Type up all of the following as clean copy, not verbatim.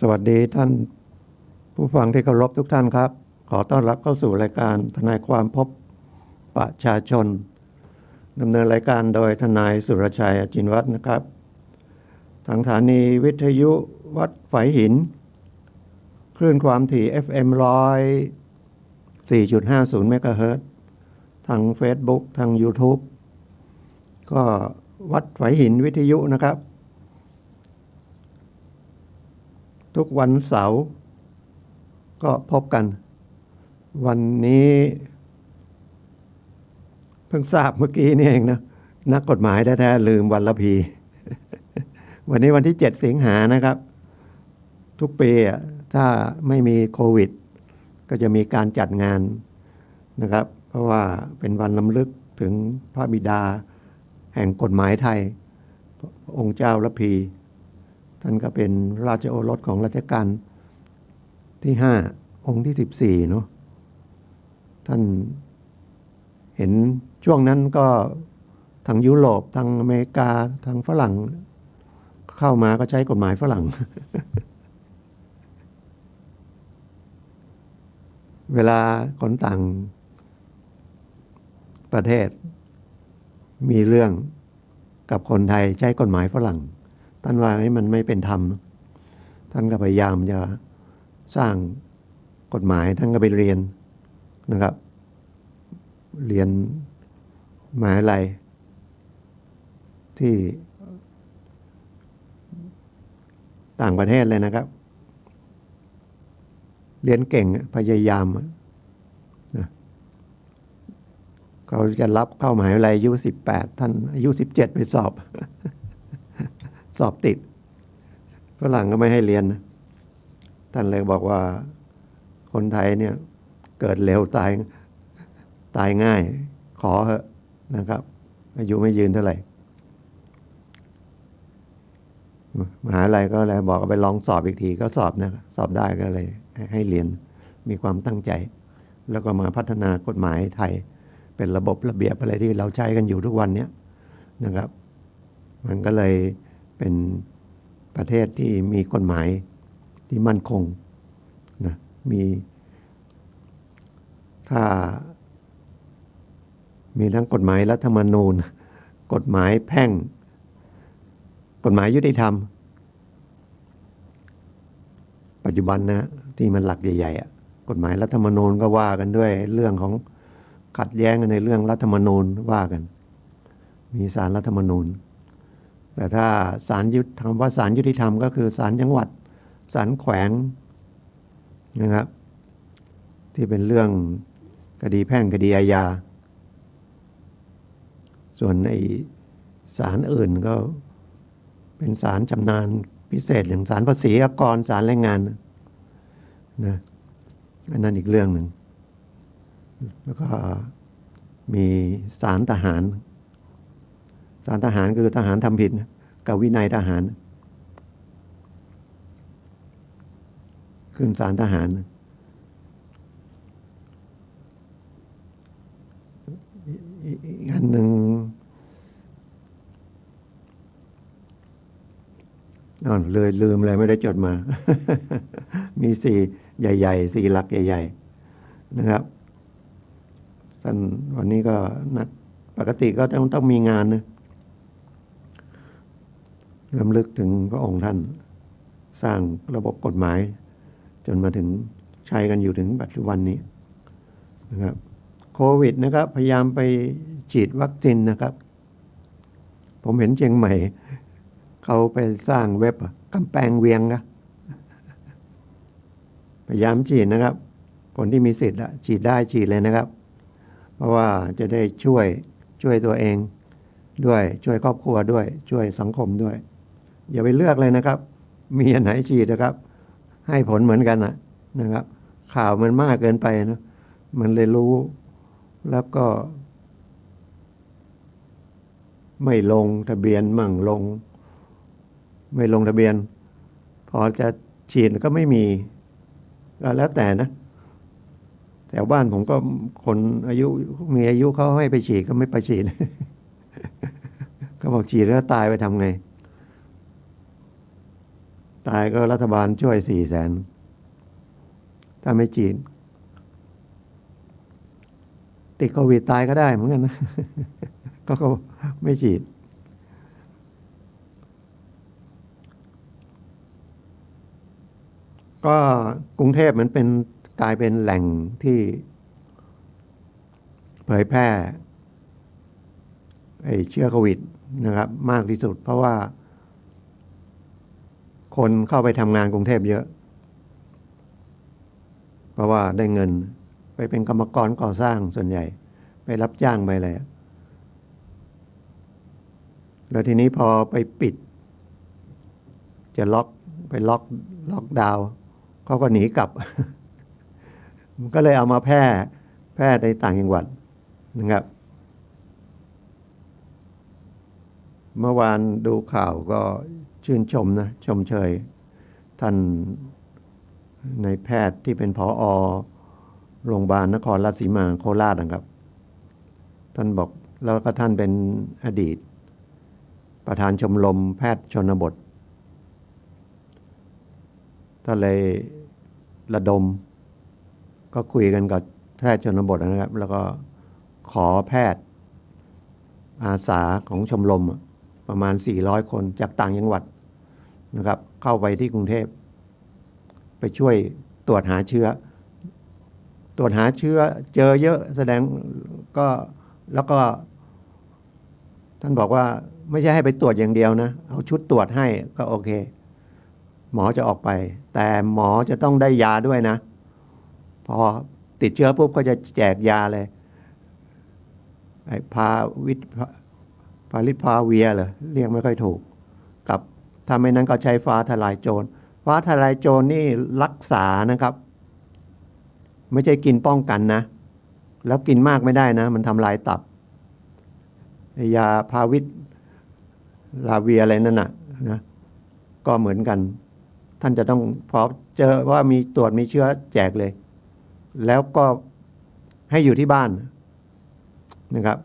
สวัสดีท่านผู้ฟังที่เคารพทุกท่านครับ ขอต้อนรับเข้าสู่รายการทนายความพบประชาชนดำเนินรายการโดยทนายสุรชัยอจินวัฒน์นะครับทางสถานีวิทยุวัดฝายหินคลื่นความถี่ FM 104.50 เมกะเฮิรตซ์ทาง Facebook ทาง YouTube ก็วัดฝายหินวิทยุนะครับทุกวันเสาร์ก็พบกันวันนี้เพิ่งทราบเมื่อกี้นี่เองนะนักกฎหมายแท้ๆลืมวันละพี วันนี้วันที่7สิงหานะครับทุกปีถ้าไม่มีโควิดก็จะมีการจัดงานนะครับเพราะว่าเป็นวันรำลึกถึงพระบิดาแห่งกฎหมายไทยองค์เจ้าระพีท่านก็เป็นราชโอรสของรัชกาลที่5องค์ที่14เนาะท่านเห็นช่วงนั้นก็ทางยุโรปทางอเมริกาทางฝรั่งเข้ามาก็ใช้กฎหมายฝรั่ง เวลาคนต่างประเทศมีเรื่องกับคนไทยใช้กฎหมายฝรั่งท่านว่ามันไม่เป็นธรรมท่านก็พยายามจะสร้างกฎหมายท่านก็ไปเรียนนะครับเรียนมหาวิทยาลัยที่ต่างประเทศเลยนะครับเรียนเก่งพยายามนะเขาจะรับเข้ามหาวิทยาลัยอายุ18ท่านอายุ17ไปสอบ สอบติดฝรั่งก็ไม่ให้เรียนนะท่านเลยบอกว่าคนไทยเนี่ยเกิดเร็วตายง่ายขอเถอะนะครับอายุไม่ยืนเท่าไหร่มหาลัยก็เลยบอกไปลองสอบอีกทีก็สอบนะสอบได้ก็เลยให้เรียนมีความตั้งใจแล้วก็มาพัฒนากฎหมายไทยเป็นระบบระเบียบอะไรที่เราใช้กันอยู่ทุกวันนี้นะครับมันก็เลยเป็นประเทศที่มีกฎหมายที่มั่นคงนะถ้ามีทั้งกฎหมายรัฐธรรมนูญกฎหมายแพ่งกฎหมายยุติธรรมปัจจุบันนะที่มันหลักใหญ่ๆกฎหมายรัฐธรรมนูญก็ว่ากันด้วยเรื่องของขัดแย้งกันในเรื่องรัฐธรรมนูญว่ากันมีศาลรัฐธรรมนูญแต่ถ้าศาลยุติธรรมว่าศาลยุติธรรมก็คือศาลจังหวัดศาลแขวงนะครับที่เป็นเรื่องคดีแพ่งคดีอาญาส่วนไอ้ศาลอื่นก็เป็นศาลชำนาญพิเศษอย่างศาลภาษีอากรศาลแรงงานนะอันนั้นอีกเรื่องหนึ่งแล้วก็มีศาลทหารศาลทหารคือทหารทำผิดกับวินัยทหารขึ้นศาลทหารอีกอันหนึ่งเลยลืมเลยไม่ได้จดมา มี4ใหญ่ๆ4หลักใหญ่ๆนะครับท่านวันนี้ก็นักปกติก็ต้องมีงานนะรำลึกถึงพระองค์ท่านสร้างระบบกฎหมายจนมาถึงใช้กันอยู่ถึงปัจจุบันนี้นะครับโควิดนะครับพยายามไปฉีดวัคซีนนะครับผมเห็นเชียงใหม่เขาไปสร้างเว็บกำแพงเวียงนะพยายามฉีดนะครับคนที่มีสิทธิ์ฉีดได้ฉีดเลยนะครับเพราะว่าจะได้ช่วยตัวเองด้วยช่วยครอบครัวด้วยช่วยสังคมด้วยอย่าไปเลือกเลยนะครับมีอันไหนฉีดนะครับให้ผลเหมือนกันนะครับข่าวมันมากเกินไปนะมันเลยรู้แล้วก็ไม่ลงทะเบียนมั่งไม่ลงทะเบียนพอจะฉีดก็ไม่มีก็แล้วแต่นะแถวบ้านผมก็คนมีอายุเขาให้ไปฉีดก็ไม่ไปฉีด ก็บอกฉีดแล้วตายไปทำไง ตายก็รัฐบาลช่วย400,000ถ้าไม่ฉีดติดโควิดตายก็ได้เหมือนกันนะ ก็ไม่ฉีดก็กรุงเทพมันเป็นกลายเป็นแหล่งที่เผยแพร่เชื้อโควิดนะครับมากที่สุดเพราะว่าคนเข้าไปทำงานกรุงเทพเยอะเพราะว่าได้เงินไปเป็นกรรมกรก่อสร้างส่วนใหญ่ไปรับจ้างไปอะไรแล้วทีนี้พอไปปิดจะไปล็อกดาวน์เขาก็หนีกลับ มันก็เลยเอามาแพร่ในต่างจังหวัดนะครับเมื่อวานดูข่าวก็ชื่นชมนะชมเชยท่านในแพทย์ที่เป็นผอ.โรงพยาบาลนครราชสีมาโคราชนะครับท่านบอกแล้วก็ท่านเป็นอดีตประธานชมรมแพทย์ชนบทท่านเลยระดมก็คุยกันกับแพทย์ชนบทนะครับแล้วก็ขอแพทย์อาสาของชมรมประมาณ400 คนจากต่างจังหวัดนะครับเข้าไปที่กรุงเทพไปช่วยตรวจหาเชื้อเจอเยอะแสดงก็แล้วก็ท่านบอกว่าไม่ใช่ให้ไปตรวจอย่างเดียวนะเอาชุดตรวจให้ก็โอเคหมอจะออกไปแต่หมอจะต้องได้ยาด้วยนะพอติดเชื้อปุ๊บก็จะแจกยาเลยพาลิพาเวียเหรอเรียกไม่ค่อยถูกกับถ้าไม่นั้นก็ใช้ฟ้าทลายโจรนี่รักษานะครับไม่ใช่กินป้องกันนะแล้วกินมากไม่ได้นะมันทำลายตับยาพาวิลาเวียอะไรนั่นน่ะนะก็เหมือนกันท่านจะต้องพอเจอว่ามีตรวจมีเชื้อแจกเลยแล้วก็ให้อยู่ที่บ้านนะครับ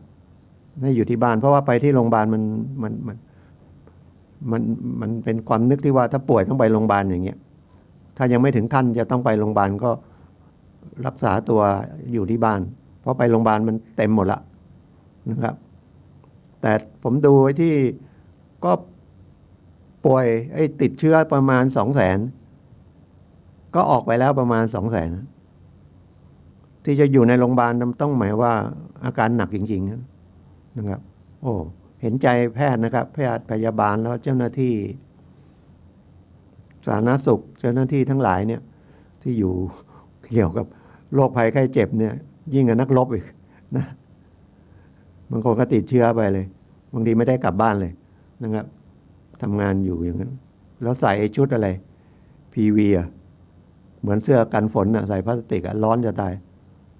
ให้อยู่ที่บ้านเพราะว่าไปที่โรงพยาบาลมันเป็นความนึกที่ว่าถ้าป่วยต้องไปโรงพยาบาลอย่างเงี้ยถ้ายังไม่ถึงขั้นจะต้องไปโรงพยาบาลก็รักษาตัวอยู่ที่บ้านเพราะไปโรงพยาบาลมันเต็มหมดละนะครับแต่ผมดูไว้ที่ก็ป่วยติดเชื้อประมาณ200,000ก็ออกไปแล้วประมาณ200,000ที่จะอยู่ในโรงพยาบาลต้องหมายว่าอาการหนักจริงๆนะครับโอ้เห็นใจแพทย์นะครับแพทย์พยาบาลแล้วเจ้าหน้าที่สาธารณสุขเจ้าหน้าที่ทั้งหลายเนี่ยที่อยู่เกี่ยวกับโรคภัยไข้เจ็บเนี่ยยิ่งกับนักรบอีกนะบางคนก็ติดเชื้อไปเลยบางทีไม่ได้กลับบ้านเลยนะครับทำงานอยู่อย่างนั้นแล้วใส่ชุดอะไร PV เหมือนเสื้อกันฝนใส่พลาสติกร้อนจะตาย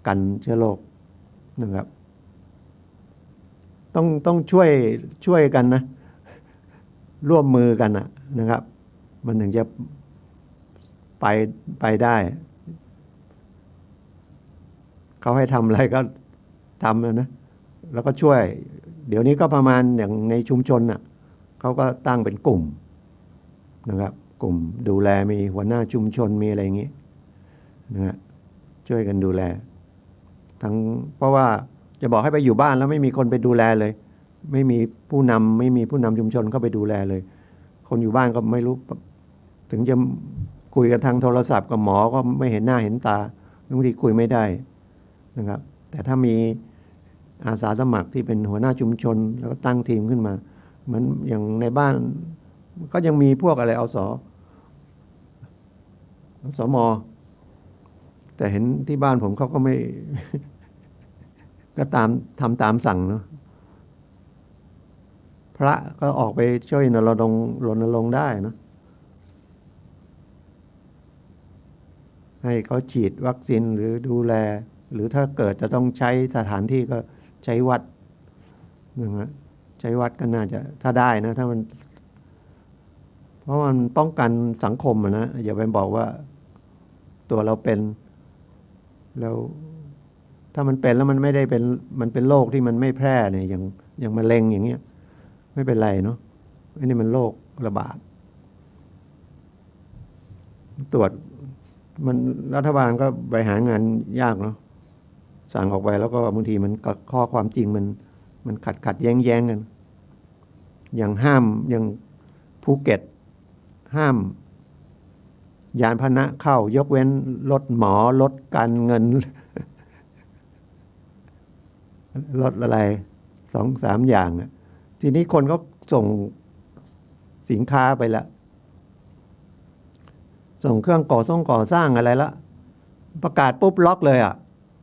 กันเชื้อโรคนะครับต้องช่วยกันนะร่วมมือกันนะครับมันถึงจะไปได้เขาให้ทำอะไรก็ทำนะแล้วก็ช่วยเดี๋ยวนี้ก็ประมาณอย่างในชุมชนเขาก็ตั้งเป็นกลุ่มนะครับกลุ่มดูแลมีหัวหน้าชุมชนมีอะไรอย่างนี้นะฮะช่วยกันดูแลทั้งเพราะว่าจะบอกให้ไปอยู่บ้านแล้วไม่มีคนไปดูแลเลยไม่มีผู้นำชุมชนเข้าไปดูแลเลยคนอยู่บ้านก็ไม่รู้ถึงจะคุยกันทางโทรศัพท์กับหมอก็ไม่เห็นหน้าเห็นตาบางทีคุยไม่ได้นะครับแต่ถ้ามีอาสาสมัครที่เป็นหัวหน้าชุมชนแล้วก็ตั้งทีมขึ้นมาเหมือนอย่างในบ้านก็ยังมีพวกอะไรอสม.แต่เห็นที่บ้านผมเขาก็ไม่ ก็ทำตามสั่งเนาะพระก็ออกไปช่วยรณรงค์ได้นะให้เขาฉีดวัคซีนหรือดูแลหรือถ้าเกิดจะต้องใช้สถานที่ก็ใช้วัดนะฮะใช้วัดก็น่าจะถ้าได้นะถ้ามันเพราะมันป้องกันสังคมนะอย่าไปบอกว่าตัวเราเป็นแล้วถ้ามันเป็นแล้วมันไม่ได้เป็นมันเป็นโรคที่มันไม่แพร่เนี่ยอย่างมะเร็งอย่างเงี้ยไม่เป็นไรเนาะอันนี้มันโรคระบาด ตรวจมันรัฐบาลก็บริหารงานยากเนาะสั่งออกไปแล้วก็บางทีมันข้อความจริงมันขัดแย้งกันอย่างห้ามอย่างภูเก็ตห้ามยานพาหนะเข้ายกเว้นรถหมอรถการเงินรถอะไร2-3อย่างอ่ะทีนี้คนก็ส่งสินค้าไปละส่งเครื่องก่อสร้างอะไรละประกาศปุ๊บล็อกเลยอ่ะ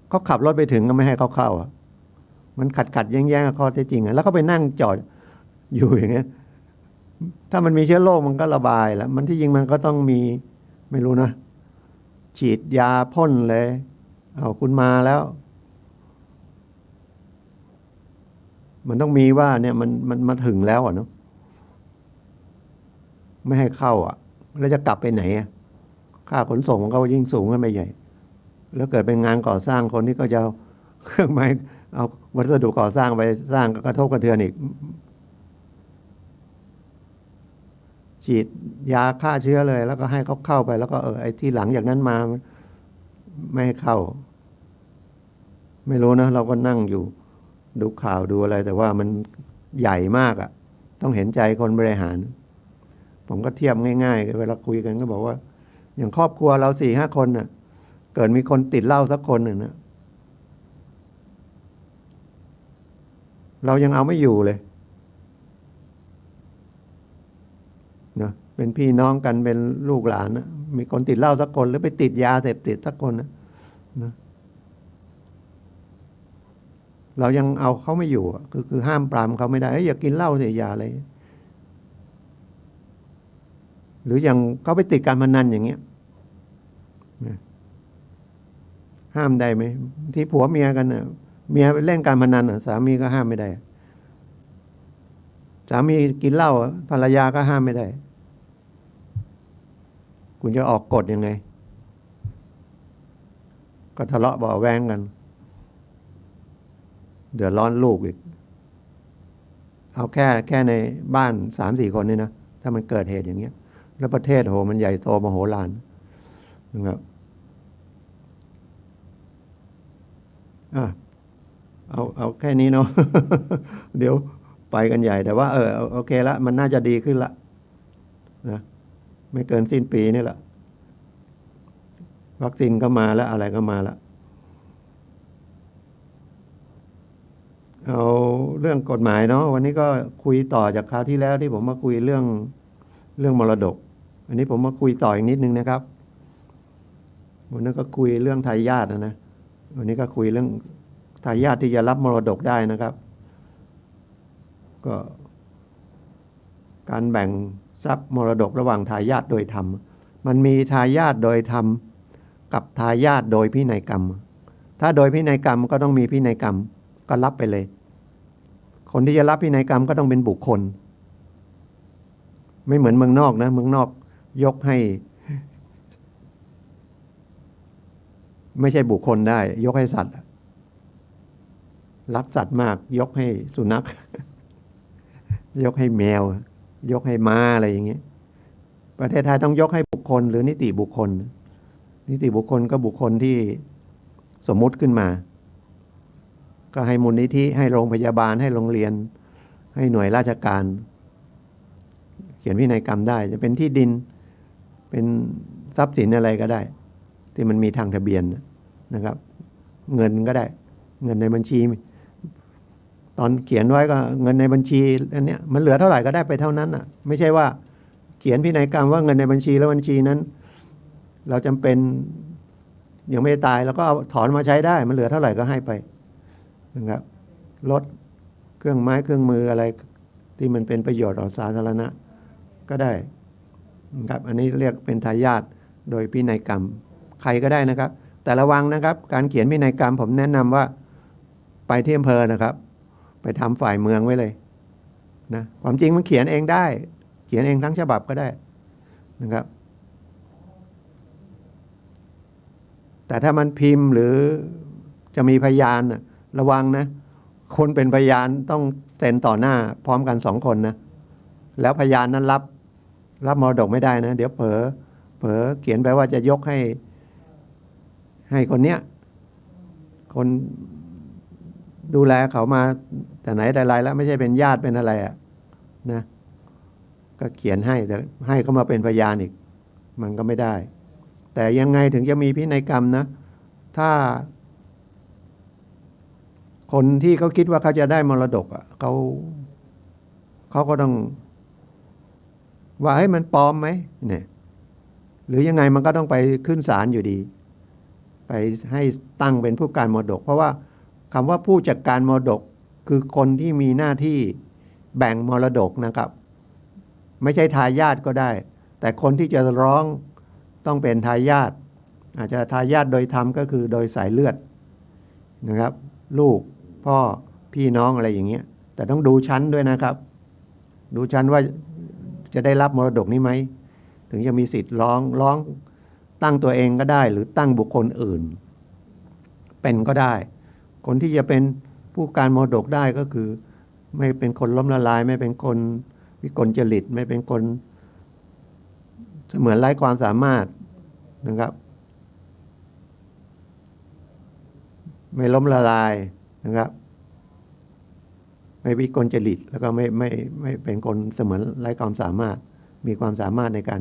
เขาขับรถไปถึงก็ไม่ให้เขาเข้าอ่ะมันขัดแย้งกับข้อเท็จจริงอ่ะแล้วก็ไปนั่งจอดอยู่อย่างเงี้ยถ้ามันมีเชื้อโรคมันก็ระบายแล้วมันที่จริงมันก็ต้องมีไม่รู้นะฉีดยาพ่นเลยเอาคุณมาแล้วมันต้องมีว่าเนี่ยมันมาถึงแล้วอ่ะเนาะไม่ให้เข้าอ่ะแล้วจะกลับไปไหนอ่ะค่าขนส่งมันก็ยิ่งสูงขึ้นไปใหญ่แล้วเกิดเป็นงานก่อสร้างคนที่ก็จะเอาเครื่องไม้เอาวัสดุก่อสร้างไปสร้างก็กระทบกระเทือนอีกฉีดยาฆ่าเชื้อเลยแล้วก็ให้เขาเข้าไปแล้วก็ไอ้ที่หลังจากนั้นมาไม่ให้เข้าไม่รู้นะเราก็นั่งอยู่ดูข่าวดูอะไรแต่ว่ามันใหญ่มากอ่ะต้องเห็นใจคนบริหารผมก็เทียบง่ายๆเวลาคุยกันก็บอกว่าอย่างครอบครัวเรา4-5 คนน่ะเกิดมีคนติดเหล้าสักคนหนึ่งนะเรายังเอาไม่อยู่เลยนะเป็นพี่น้องกันเป็นลูกหลานนะมีคนติดเหล้าสักคนหรือไปติดยาเสพติดสักคนนะเรายังเอาเขาไม่อยู่คือห้ามปรามเขาไม่ได้อย่ากินเหล้าเสียยาอะไรหรืออย่างเขาไปติดการพนันอย่างเงี้ยห้ามได้ไหมที่ผัวเมียกันน่ะเมียเล่นการพนันสามีก็ห้ามไม่ได้สามีกินเหล้าภรรยาก็ห้ามไม่ได้คุณจะออกกฎยังไงก็ทะเลาะเบาะแว้งกันเดือดร้อนลูกอีกเอาแค่ในบ้าน 3-4 คนนี่นะถ้ามันเกิดเหตุอย่างเงี้ยแล้วประเทศโหมันใหญ่โตมโหฬารนะครับเอาแค่นี้เนาะ เดี๋ยวไปกันใหญ่แต่ว่าโอเคละมันน่าจะดีขึ้นละนะไม่เกินสิ้นปีนี่แหละวัคซีนก็มาแล้วอะไรก็มาแล้วเอาเรื่องกฎหมายเนาะวันนี้ก็คุยต่อจากคราวที่แล้วที่ผมมาคุยเรื่องมรดกอันนี้ผมมาคุยต่ออีกนิดนึงนะครับวันนั้นก็คุยเรื่องทายาทนะวันนี้ก็คุยเรื่องทายาทที่จะรับมรดกได้นะครับก็การแบ่งทรัพย์มรดกระหว่างทายาทโดยธรรมมันมีทายาทโดยธรรมกับทายาทโดยพินัยกรรมถ้าโดยพินัยกรรมก็ต้องมีพินัยกรรมก็รับไปเลยคนที่จะรับพินัยกรรมก็ต้องเป็นบุคคลไม่เหมือนเมืองนอกนะเมืองนอกยกให้ไม่ใช่บุคคลได้ยกให้สัตว์รักสัตว์มากยกให้สุนัข ยกให้แมวยกให้ม้าอะไรอย่างเงี้ยประเทศไทยต้องยกให้บุคคลหรือนิติบุคคลนิติบุคคลก็บุคคลที่สมมุติขึ้นมาก็ให้มูลนิธิให้โรงพยาบาลให้โรงเรียนให้หน่วยราชการเขียนพินัยกรรมได้จะเป็นที่ดินเป็นทรัพย์สินอะไรก็ได้ที่มันมีทางทะเบียนนะครับเงินก็ได้เงินในบัญชีตอนเขียนไว้ก็เงินในบัญชีอันเนี้ยมันเหลือเท่าไหร่ก็ได้ไปเท่านั้นอ่ะไม่ใช่ว่าเขียนพินัยกรรมว่าเงินในบัญชีแล้วบัญชีนั้นเราจำเป็นยังไม่ตายแล้วก็เอาถอนมาใช้ได้มันเหลือเท่าไหร่ก็ให้ไปนะครับรถเครื่องไม้เครื่องมืออะไรที่มันเป็นประโยชน์ต่อสาธารณะก็ได้นะครับอันนี้เรียกเป็นทายาทโดยพินัยกรรมใครก็ได้นะครับแต่ระวังนะครับการเขียนพินัยกรรมผมแนะนำว่าไปที่อำเภอนะครับไปทำฝ่ายเมืองไว้เลยนะความจริงมันเขียนเองได้เขียนเองทั้งฉบับก็ได้นะครับแต่ถ้ามันพิมพ์หรือจะมีพยานระวังนะคนเป็นพยานต้องเซ็นต่อหน้าพร้อมกัน2 คนนะแล้วพยานนั้นรับมรดกไม่ได้นะเดี๋ยวเผลอ เผลอเขียนไปว่าจะยกให้คนเนี้ยคนดูแลเขามาแต่ไหนแต่ไรแล้วไม่ใช่เป็นญาติเป็นอะไรอ่ะนะก็เขียนให้แต่ให้เขามาเป็นพยานอีกมันก็ไม่ได้ แต่ยังไงถึงจะมีพินัยกรรมนะถ้าคนที่เขาคิดว่าเขาจะได้มรดกอ่ะเขาก็ต้องว่าให้มันปลอมไหมเนี่ยหรือยังไงมันก็ต้องไปขึ้นศาลอยู่ดีไปให้ตั้งเป็นผู้การมรดกเพราะว่าคำว่าผู้จัดการมรดกคือคนที่มีหน้าที่แบ่งมรดกนะครับไม่ใช่ทายาทก็ได้แต่คนที่จะร้องต้องเป็นทายาทอาจจะทายาทโดยธรรมก็คือโดยสายเลือดนะครับลูกพ่อพี่น้องอะไรอย่างเงี้ยแต่ต้องดูชั้นด้วยนะครับดูชั้นว่าจะได้รับมรดกนี้ไหมถึงจะมีสิทธิ์ร้องตั้งตัวเองก็ได้หรือตั้งบุคคลอื่นเป็นก็ได้คนที่จะเป็นผู้การมรดกได้ก็คือไม่เป็นคนล้มละลายไม่เป็นคนวิกลจริตไม่เป็นคนเสมือนไร้ความสามารถนะครับไม่ล้มละลายนะครับไม่วิกลจริตแล้วก็ไม่เป็นคนเสมือนไร้ความสามารถมีความสามารถในการ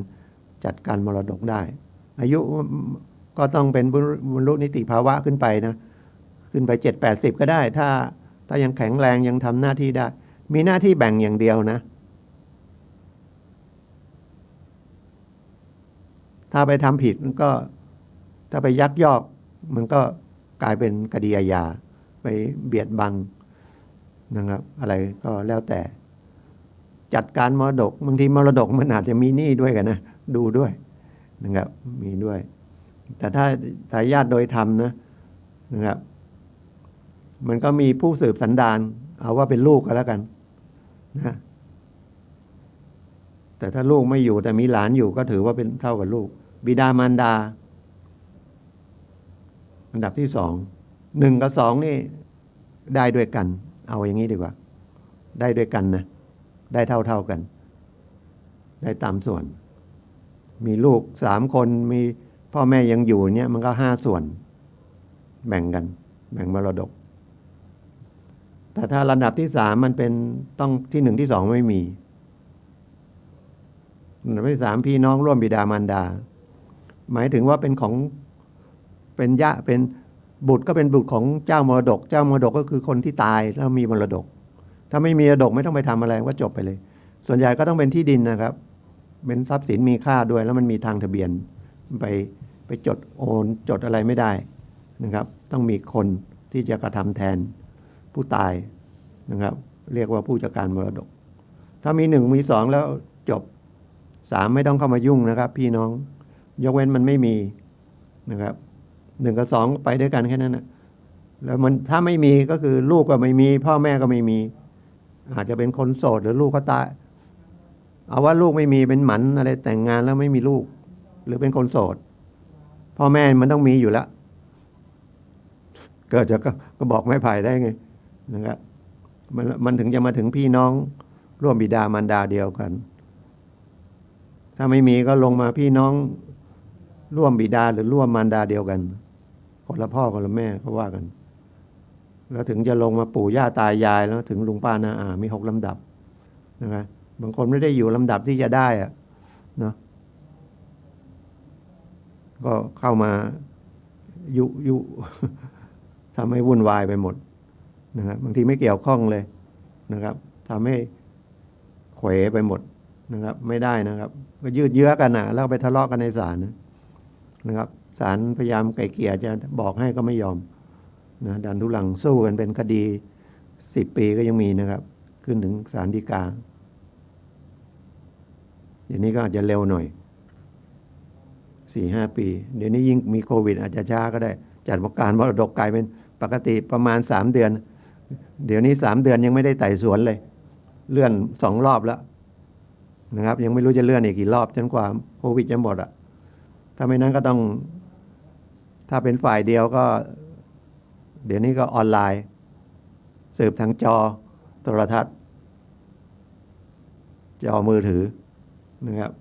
จัดการมรดกได้อายุก็ต้องเป็นบรรลุนิติภาวะขึ้นไปนะขึ้นไป70-80ก็ได้ถ้ายังแข็งแรงยังทำหน้าที่ได้มีหน้าที่แบ่งอย่างเดียวนะถ้าไปทำผิดมันก็ถ้าไปยักยอกมันก็กลายเป็นคดีอาญาไปเบียดบังนะครับอะไรก็แล้วแต่จัดการมรดกบางทีมรดกมันอาจจะมีหนี้ด้วยกันนะดูด้วยนะครับมีด้วยแต่ถ้าทายาทโดยธรรมนะครับมันก็มีผู้สืบสันดานเอาว่าเป็นลูกก็แล้วกันนะแต่ถ้าลูกไม่อยู่แต่มีหลานอยู่ก็ถือว่าเป็นเท่ากับลูกบิดามารดาอันดับที่1 กับ 2นี่ได้ด้วยกันเอาอย่างนี้ดีกว่าได้ด้วยกันนะได้เท่ากันได้ตามส่วนมีลูก3 คนมีพ่อแม่ยังอยู่เนี่ยมันก็5 ส่วนแบ่งกันแบ่งมรดกแต่ถ้าระดับที่3มันเป็นต้องที่1ที่2ไม่มีระดับที่3พี่น้องร่วมบิดามารดาหมายถึงว่าเป็นของเป็นเป็นบุตรก็เป็นบุตรของเจ้ามรดกเจ้ามรดกก็คือคนที่ตายแล้วมีมรดกถ้าไม่มีมรดกไม่ต้องไปทำอะไรก็จบไปเลยส่วนใหญ่ก็ต้องเป็นที่ดินนะครับเป็นทรัพย์สินมีค่าด้วยแล้วมันมีทางทะเบียนไปจดโอนจดอะไรไม่ได้นะครับต้องมีคนที่จะกระทำแทนผู้ตายนะครับเรียกว่าผู้จัดการมรดกถ้ามี1มี2แล้วจบ3ไม่ต้องเข้ามายุ่งนะครับพี่น้องยกเว้นมันไม่มีนะครับ1 กับ 2ไปด้วยกันแค่นั้นนะแล้วมันถ้าไม่มีก็คือลูกก็ไม่มีพ่อแม่ก็ไม่มีอาจจะเป็นคนโสดหรือลูกก็ตายเอาว่าลูกไม่มีเป็นหมันอะไรแต่งงานแล้วไม่มีลูกหรือเป็นคนโสดพ่อแม่มันต้องมีอยู่แล้วเกิดจากก็บอกไม่ไผ่ได้ไงนะครับมันถึงจะมาถึงพี่น้องร่วมบิดามารดาเดียวกันถ้าไม่มีก็ลงมาพี่น้องร่วมบิดาหรือร่วมมารดาเดียวกันคนละพ่อคนละแม่เขาว่ากันแล้วถึงจะลงมาปู่ย่าตายายแล้วถึงลุงป้าน้าอามี6 ลำดับนะครับบางคนไม่ได้อยู่ลำดับที่จะได้อะเนาะก็เข้ามายุทำให้วุ่นวายไปหมดนะครับบางทีไม่เกี่ยวข้องเลยนะครับทำให้เขวไปหมดนะครับไม่ได้นะครับก็ยืดเยื้อกันนะแล้วไปทะเลาะกันในศาลนะครับศาลพยายามไกล่เกลี่ยจะบอกให้ก็ไม่ยอมนะดันทุลังสู้กันเป็นคดี10 ปีก็ยังมีนะครับขึ้นถึงศาลฎีกาเดี๋ยวนี้ก็อาจจะเร็วหน่อย4-5 ปีเดี๋ยวนี้ยิ่งมีโควิดอาจจะช้าก็ได้จัดการมรดกกลายเป็นปกติประมาณ3 เดือนเดี๋ยวนี้3 เดือนยังไม่ได้ไต่สวนเลยเลื่อน2 รอบแล้วนะครับยังไม่รู้จะเลื่อนอีกกี่รอบจนกว่าโควิดจะหมดอ่ะถ้าไม่นั้นก็ต้องถ้าเป็นฝ่ายเดียวก็เดี๋ยวนี้ก็ออนไลน์สืบทางจอโทรทัศน์จอมือถือนะครับ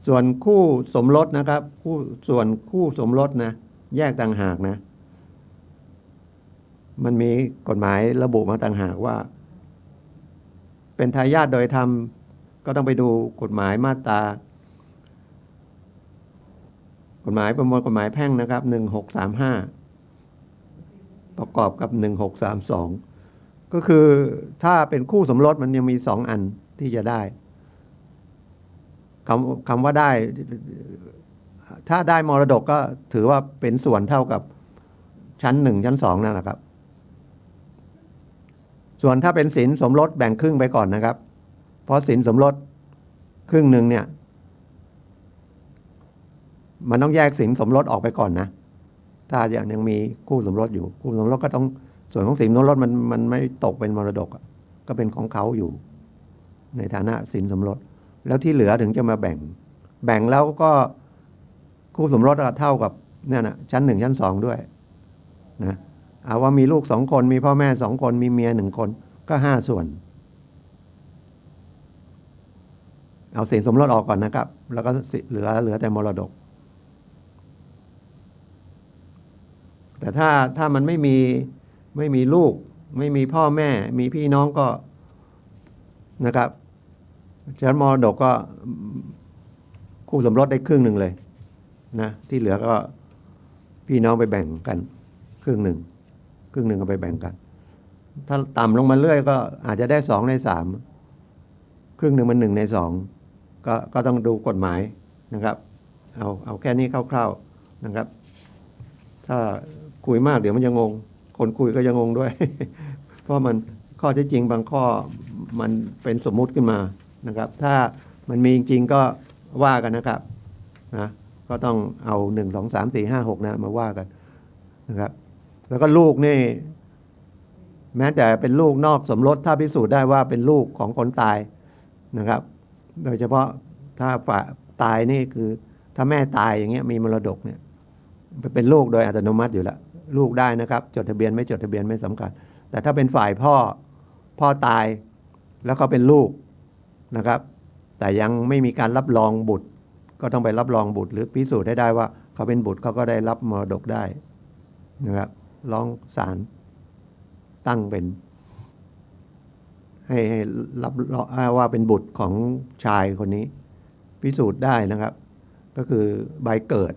ส่วนคู่สมรสนะครับส่วนคู่สมรสนะแยกต่างหากนะมันมีกฎหมายระบุมาต่างหากว่าเป็นทายาทโดยธรรมก็ต้องไปดูกฎหมายมาตรากฎหมายประมวลกฎหมายแพ่งนะครับ1635ประกอบกับ1632ก็คือถ้าเป็นคู่สมรสมันยังมี2อันที่จะได้คำว่าได้ถ้าได้มรดกก็ถือว่าเป็นส่วนเท่ากับชั้น1ชั้น2นั่นแหละครับส่วนถ้าเป็นสินสมรสแบ่งครึ่งไปก่อนนะครับเพราะสินสมรสครึ่งหนึ่งเนี่ยมันต้องแยกสินสมรสออกไปก่อนนะถ้ายังมีคู่สมรสอยู่คู่สมรสก็ต้องส่วนของสินสมรสมันไม่ตกเป็นมรดกก็เป็นของเขาอยู่ในฐานะสินสมรสแล้วที่เหลือถึงจะมาแบ่งแล้วก็คู่สมรสเท่ากับเนี่ยนะชั้น1ชั้น2ด้วยนะเอาว่ามีลูก2คนมีพ่อแม่2คนมีเมีย1คนก็5ส่วนเอาสินสมรสออกก่อนนะครับแล้วก็เหลือแต่มรดกแต่ถ้ามันไม่มีลูกไม่มีพ่อแม่มีพี่น้องก็นะครับชั้นมรดกก็คู่สมรสได้ครึ่งหนึ่งเลยนะที่เหลือก็พี่น้องไปแบ่งกันครึ่งหนึ่งก็ไปแบ่งกันถ้าต่ำลงมาเรื่อยก็อาจจะได้2ใน3ครึ่งหนึ่งมัน1ใน2ก็ต้องดูกฎหมายนะครับเอาแค่นี้คร่าวๆนะครับถ้าคุยมากเดี๋ยวมันจะงงคนคุยก็จะงงด้วย เพราะมันข้อเท็จจริงบางข้อมันเป็นสมมุติขึ้นมานะครับถ้ามันมีจริงๆก็ว่ากันนะครับนะก็ต้องเอา1 2 3 4 5 6นะมาว่ากันนะครับแล้วก็ลูกนี่แม้แต่เป็นลูกนอกสมรสถ้าพิสูจน์ได้ว่าเป็นลูกของคนตายนะครับโดยเฉพาะถ้าฝ่ายตายนี่คือถ้าแม่ตายอย่างเงี้ยมีมรดกเนี่ยเป็นลูกโดยอัตโนมัติอยู่แล้วลูกได้นะครับจดทะเบียนไม่จดทะเบียนไม่สำคัญแต่ถ้าเป็นฝ่ายพ่อตายแล้วเขาเป็นลูกนะครับแต่ยังไม่มีการรับรองบุตรก็ต้องไปรับรองบุตรหรือพิสูจน์ได้ว่าเขาเป็นบุตรเขาก็ได้รับมรดกได้นะครับร้องศาลตั้งเป็นให้รับว่าเป็นบุตรของชายคนนี้พิสูจน์ได้นะครับก็คือใบเกิด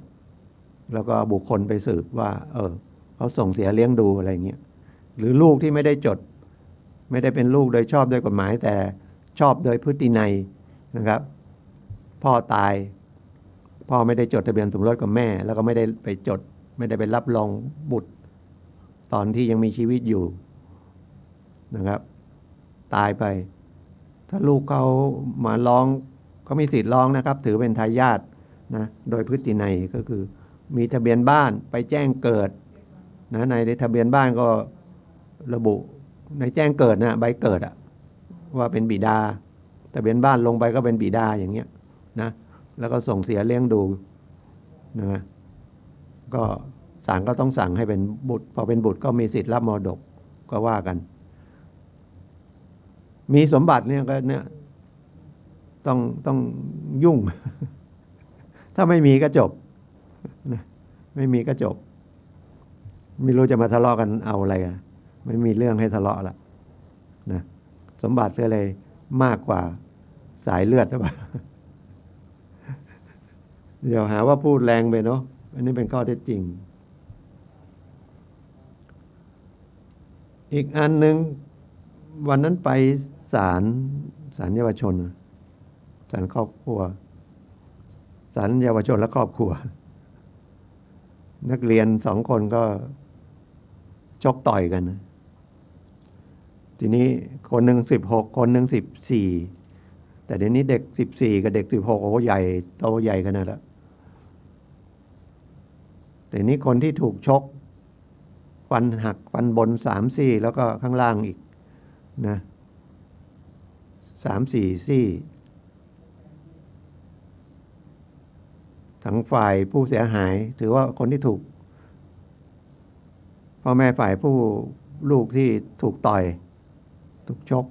แล้วก็บุคคลไปสืบว่าเขาส่งเสียเลี้ยงดูอะไรเงี้ยหรือลูกที่ไม่ได้จดไม่ได้เป็นลูกโดยชอบโดยกฎหมายแต่ชอบโดยพฤตินัยนะครับพ่อตายพ่อไม่ได้จดทะเบียนสมรสกับแม่แล้วก็ไม่ได้ไปจดไม่ได้ไปรับรองบุตรตอนที่ยังมีชีวิตอยู่นะครับตายไปถ้าลูกเขามาร้องเขามีสิทธิ์ร้องนะครับถือเป็นทายาทนะโดยพฤตินัยก็คือมีทะเบียนบ้านไปแจ้งเกิดนะในทะเบียนบ้านก็ระบุในแจ้งเกิดนะใบเกิดว่าเป็นบิดาทะเบียนบ้านลงไปก็เป็นบิดาอย่างเงี้ยนะแล้วก็ส่งเสียเลี้ยงดูนะก็ศาลก็ต้องสั่งให้เป็นบุตรพอเป็นบุตรก็มีสิทธิ์รับมรดกก็ว่ากันมีสมบัติเนี่ยก็เนี่ยต้องยุ่ง ถ้าไม่มีก็จบนะไม่มีก็จบไม่รู้จะมาทะเลาะกันเอาอะไรกันไม่มีเรื่องให้ทะเลาะละนะสมบัติคืออะไรมากกว่าสายเลือดหรือเปล่า เดี๋ยวหาว่าพูดแรงไปเนาะอันนี้เป็นข้อเท็จจริงอีกอันหนึ่งวันนั้นไปศาลเยาวชนศาลครอบครัวศาลเยาวชนและครอบครัวนักเรียน2 คนก็ชกต่อยกันนะทีนี้คนหนึ่ง16คนหนึ่ง14แต่เดี๋ยวนี้เด็ก14กับเด็ก16โอ้ใหญ่โตใหญ่ขนาดนั้นแต่นี้คนที่ถูกชกฟันหักฟันบน3 ซี่แล้วก็ข้างล่างอีกนะ3-4 ซี่ทั้งฝ่ายผู้เสียหายถือว่าคนที่ถูกพ่อแม่ฝ่ายผู้ลูกที่ถูกต่อยถูกชก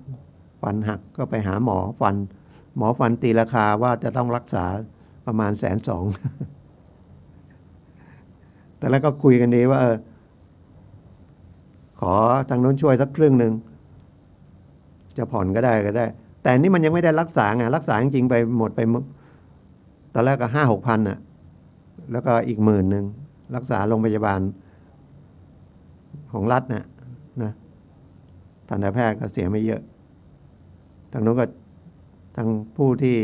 ฟันหักก็ไปหาหมอฟันตีราคาว่าจะต้องรักษา ประมาณ120,000 แต่แล้วก็คุยกันดีว่าขอทางโน้นช่วยสักครึ่งหนึ่งจะผ่อนก็ได้ แต่นี่มันยังไม่ได้รักษาไงรักษาจริงๆไปหมดไปตอนแรกก็5-6 พันน่ะแล้วก็อีก10,000รักษาโรงพยาบาลของรัฐนะทันตแพทย์ก็เสียไม่เยอะทางโน้นก็ทางผู้ที่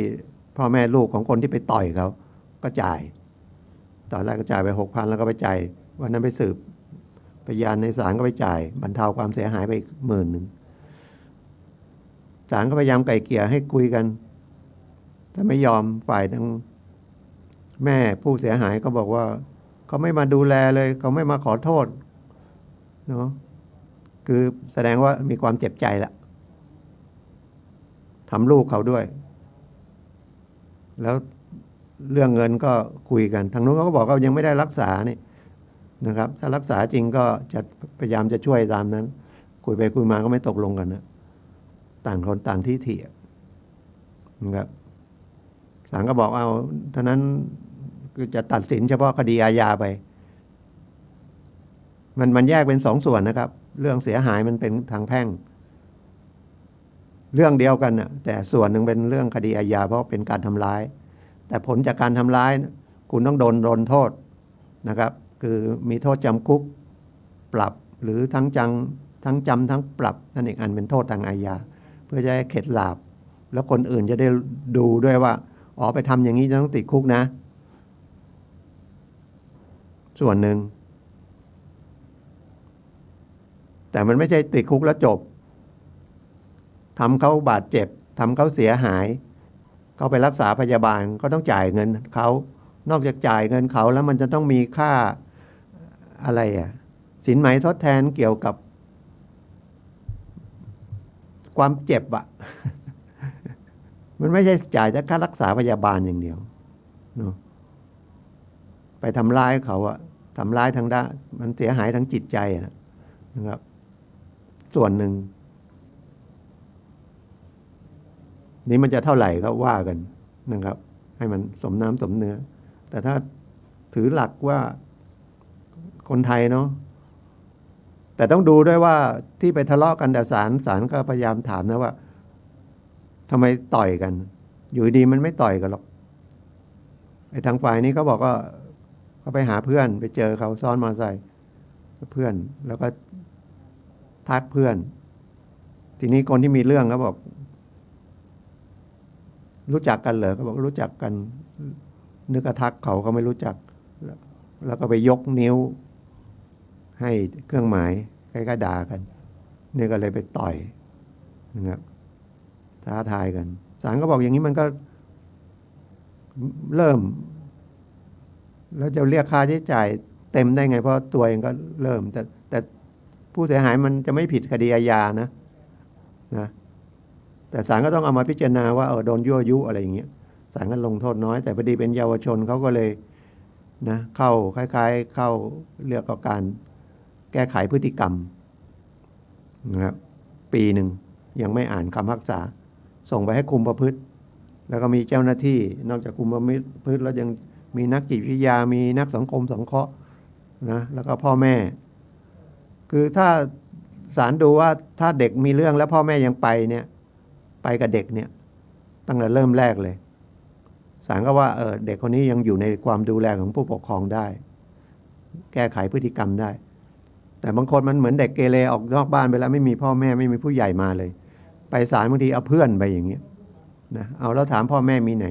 พ่อแม่ลูกของคนที่ไปต่อยเขาก็จ่ายตอนแรกก็จ่ายไป6,000แล้วก็ไปจ่ายวันนั้นไปสืบพยานในศาลก็ไปจ่ายบรรเทาความเสียหายไปอีก10,000ศาลก็พยายามไกล่เกลี่ยให้คุยกันแต่ไม่ยอมฝ่ายทางแม่ผู้เสียหายก็บอกว่าเขาไม่มาดูแลเลยเขาไม่มาขอโทษเนาะคือแสดงว่ามีความเจ็บใจละทำลูกเขาด้วยแล้วเรื่องเงินก็คุยกันทางนู้นเขาก็บอกว่ายังไม่ได้รักษานี่นะครับถ้ารักษาจริงก็จะพยายามจะช่วยตามนั้นคุยไปคุยมาก็ไม่ตกลงกันนะต่างคนต่างที่เถียงนะครับศาลก็บอกเอาเท่านั้นคือจะตัดสินเฉพาะคดีอาญาไปมันแยกเป็น2 ส่วนนะครับเรื่องเสียหายมันเป็นทางแพ่งเรื่องเดียวกันน่ะแต่ส่วนหนึ่งเป็นเรื่องคดีอาญาเพราะเป็นการทำร้ายแต่ผลจากการทำร้ายคุณต้องโดนโทษนะครับคือมีโทษจำคุกปรับหรือทั้งจำทั้งปรับนั่นอีกอันเป็นโทษทางอาญาเพื่อจะให้เข็ดหลาบแล้วคนอื่นจะได้ดูด้วยว่าอ๋อไปทำอย่างนี้จะต้องติดคุกนะส่วนหนึ่งแต่มันไม่ใช่ติดคุกแล้วจบทำเขาบาดเจ็บทำเขาเสียหายเขาไปรักษาพยาบาลก็ต้องจ่ายเงินเขานอกจากจ่ายเงินเขาแล้วมันจะต้องมีค่าอะไรสินไหมทดแทนเกี่ยวกับความเจ็บมันไม่ใช่จ่ายแต่ค่ารักษาพยาบาลอย่างเดียวเนาะไปทำร้ายเขาทำร้ายทางด้านมันเสียหายทั้งจิตใจนะครับส่วนหนึ่งนี่มันจะเท่าไหร่ก็ว่ากันนะครับให้มันสมน้ำสมเนื้อแต่ถ้าถือหลักว่าคนไทยเนาะแต่ต้องดูด้วยว่าที่ไปทะเลาะกันแต่ศาลก็พยายามถามนะว่าทำไมต่อยกันอยู่ดีมันไม่ต่อยกันหรอกไอ้ทางฝ่ายนี้เขาบอกว่าเขาไปหาเพื่อนไปเจอเขาซ้อนมอเตอร์ไซค์เพื่อนแล้วก็ทักเพื่อนทีนี้คนที่มีเรื่องเขาบอกรู้จักกันเหรอเขาบอกรู้จักกันนึกกระทักเขาไม่รู้จักแล้วก็ไปยกนิ้วให้เครื่องหมายใกล้ๆด่ากันนี่ก็เลยไปต่อยนะครับท้าทายกันศาลก็บอกอย่างนี้มันก็เริ่มแล้วจะเรียกค่าใช้จ่ายเต็มได้ไงเพราะตัวเองก็เริ่มแต่ผู้เสียหายมันจะไม่ผิดคดีอาญานะแต่ศาลก็ต้องเอามาพิจารณาว่าโดนยั่วยุอะไรอย่างเงี้ยศาลก็ลงโทษน้อยแต่พอดีเป็นเยาวชนเขาก็เลยเข้าคล้ายๆเข้าเรียกการแก้ไขพฤติกรรมนะครับปีหนึ่งยังไม่อ่านคำพิพากษาส่งไปให้คุมประพฤติแล้วก็มีเจ้าหน้าที่นอกจากคุมประพฤติแล้วยังมีนักจิตวิทยามีนักสังคมสงเคราะห์แล้วก็พ่อแม่คือถ้าศาลดูว่าถ้าเด็กมีเรื่องแล้วพ่อแม่ยังไปเนี่ยไปกับเด็กเนี่ยตั้งแต่เริ่มแรกเลยศาลก็ว่าเด็กคนนี้ยังอยู่ในความดูแลของผู้ปกครองได้แก้ไขพฤติกรรมได้แต่บางคนมันเหมือนเด็กเกเรออกนอกบ้านไปแล้วไม่มีพ่อแม่ไม่มีผู้ใหญ่มาเลยไปศาลบางทีเอาเพื่อนไปอย่างเงี้ยเอาแล้วถามพ่อแม่มีไหน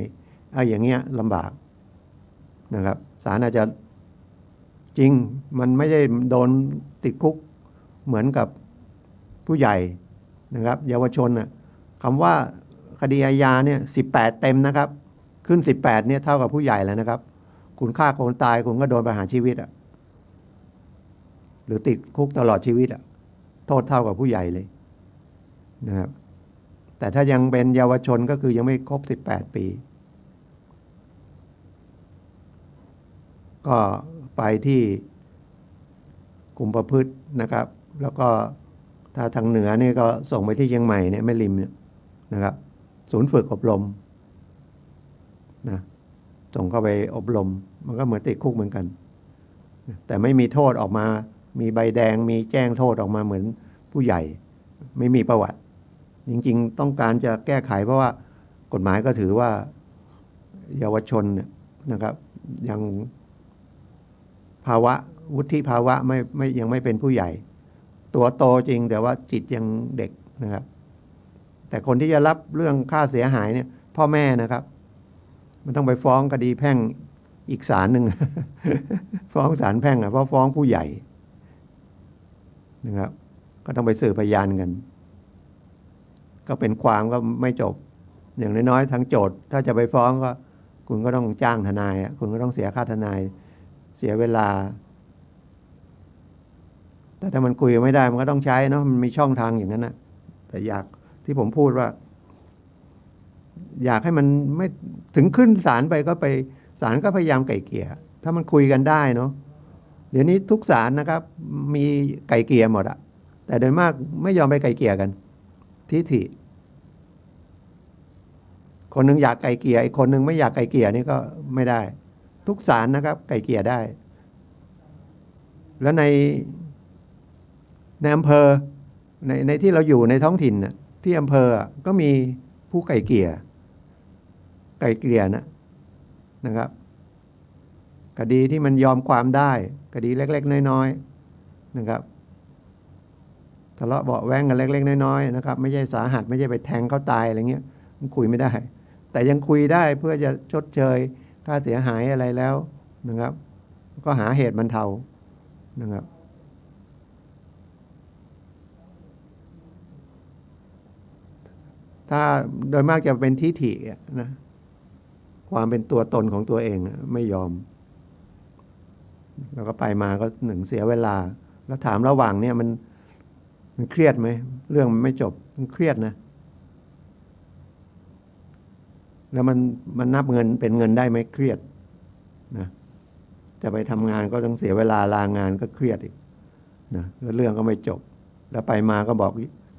อย่างเงี้ยลำบากนะครับศาลอาจจะจริงมันไม่ได้โดนติดคุกเหมือนกับผู้ใหญ่นะครับเยาวชนคำว่าคดีอาญาเนี่ย18เต็มนะครับขึ้น18เนี่ยเท่ากับผู้ใหญ่แล้วนะครับคุณฆ่าคนตายคุณก็โดนประหารชีวิตหรือติดคุกตลอดชีวิตโทษเท่ากับผู้ใหญ่เลยนะครับแต่ถ้ายังเป็นเยาวชนก็คือยังไม่ครบ18ปีก็ไปที่กลุ่มประพฤตินะครับแล้วก็ถ้าทางเหนือนี่ก็ส่งไปที่เชียงใหม่เนี่ยแม่ริมเนี่ยนะครับศูนย์ฝึกอบรม ส่งเข้าไปอบรมมันก็เหมือนติดคุกเหมือนกันแต่ไม่มีโทษออกมามีใบแดงมีแจ้งโทษออกมาเหมือนผู้ใหญ่ไม่มีประวัติจริงๆต้องการจะแก้ไขเพราะว่ากฎหมายก็ถือว่าเยาวชนเนี่ยนะครับยังภาวะวุฒิภาวะไม่ยังไม่เป็นผู้ใหญ่ ตัวโตจริงแต่ว่าจิตยังเด็กนะครับแต่คนที่จะรับเรื่องค่าเสียหายเนี่ยพ่อแม่นะครับมันต้องไปฟ้องคดีแพ่งอีกศาลหนึ่ง ฟ้องศาลแพ่งเพราะฟ้องผู้ใหญ่นะครับก็ต้องไปสืบพยานกันก็เป็นความก็ไม่จบอย่างน้อยๆทั้งโจทย์ถ้าจะไปฟ้องก็คุณก็ต้องจ้างทนายคุณก็ต้องเสียค่าทนายเสียเวลาแต่ถ้ามันคุยไม่ได้มันก็ต้องใช้เนาะมันมีช่องทางอย่างนั้นนะแต่อยากที่ผมพูดว่าอยากให้มันไม่ถึงขึ้นศาลไปก็ไปศาลก็พยายามไกล่เกลี่ยถ้ามันคุยกันได้เนาะเดี๋ยวนี้ทุกศาลนะครับมีไกล่เกลี่ยหมดอะแต่โดยมากไม่ยอมไปไกล่เกลี่ยกันทิฐิคนหนึ่งอยากไกล่เกลี่ยอีกคนหนึ่งไม่อยากไกล่เกลี่ยนี่ก็ไม่ได้ทุกศาลนะครับไกล่เกลี่ยได้แล้วในอำเภอในที่เราอยู่ในท้องถิ่นน่ะที่อำเภอก็มีผู้ไกล่เกลี่ยนะครับคดีที่มันยอมความได้คดีเล็กๆน้อยๆนะครับทะเลาะเบาะแว้งกันเล็กๆน้อยๆนะครับไม่ใช่สาหัสไม่ใช่ไปแทงเขาตายอะไรเงี้ยมันคุยไม่ได้แต่ยังคุยได้เพื่อจะชดเชยค่าเสียหายอะไรแล้วนะครับก็หาเหตุบรรเทานะครับถ้าโดยมากจะเป็นทิฐินะความเป็นตัวตนของตัวเองไม่ยอมแล้วก็ไปมาก็หนึ่งเสียเวลาแล้วถามระหว่างเนี่ยมันเครียดไหมเรื่องมันไม่จบมันเครียดนะแล้วมันนับเงินเป็นเงินได้ไหมเครียดนะจะไปทำงานก็ต้องเสียเวลาลางานก็เครียดอีกนะแล้วเรื่องก็ไม่จบแล้วไปมาก็บอก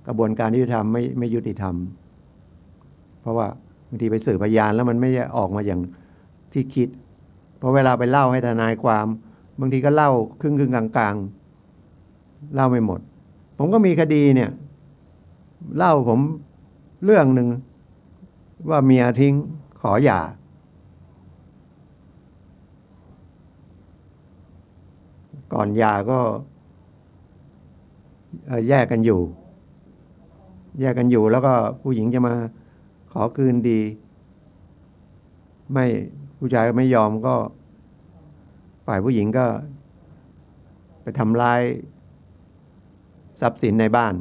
กระบวนการยุติธรรมไม่ยุติธรรมเพราะว่าบางทีไปสืบพยานแล้วมันไม่ออกมาอย่างที่คิดเพราะเวลาไปเล่าให้ทนายความบางทีก็เล่าครึ่งกลางเล่าไม่หมดผมก็มีคดีเนี่ยเล่าผมเรื่องหนึ่งว่าเมียทิ้งขอหย่าก่อนหย่าก็แยกกันอยู่แล้วก็ผู้หญิงจะมาขอคืนดีไม่ผู้ชายไม่ยอมก็ฝ่ายผู้หญิงก็ไปทำลายทรัพย์สินในบ้าน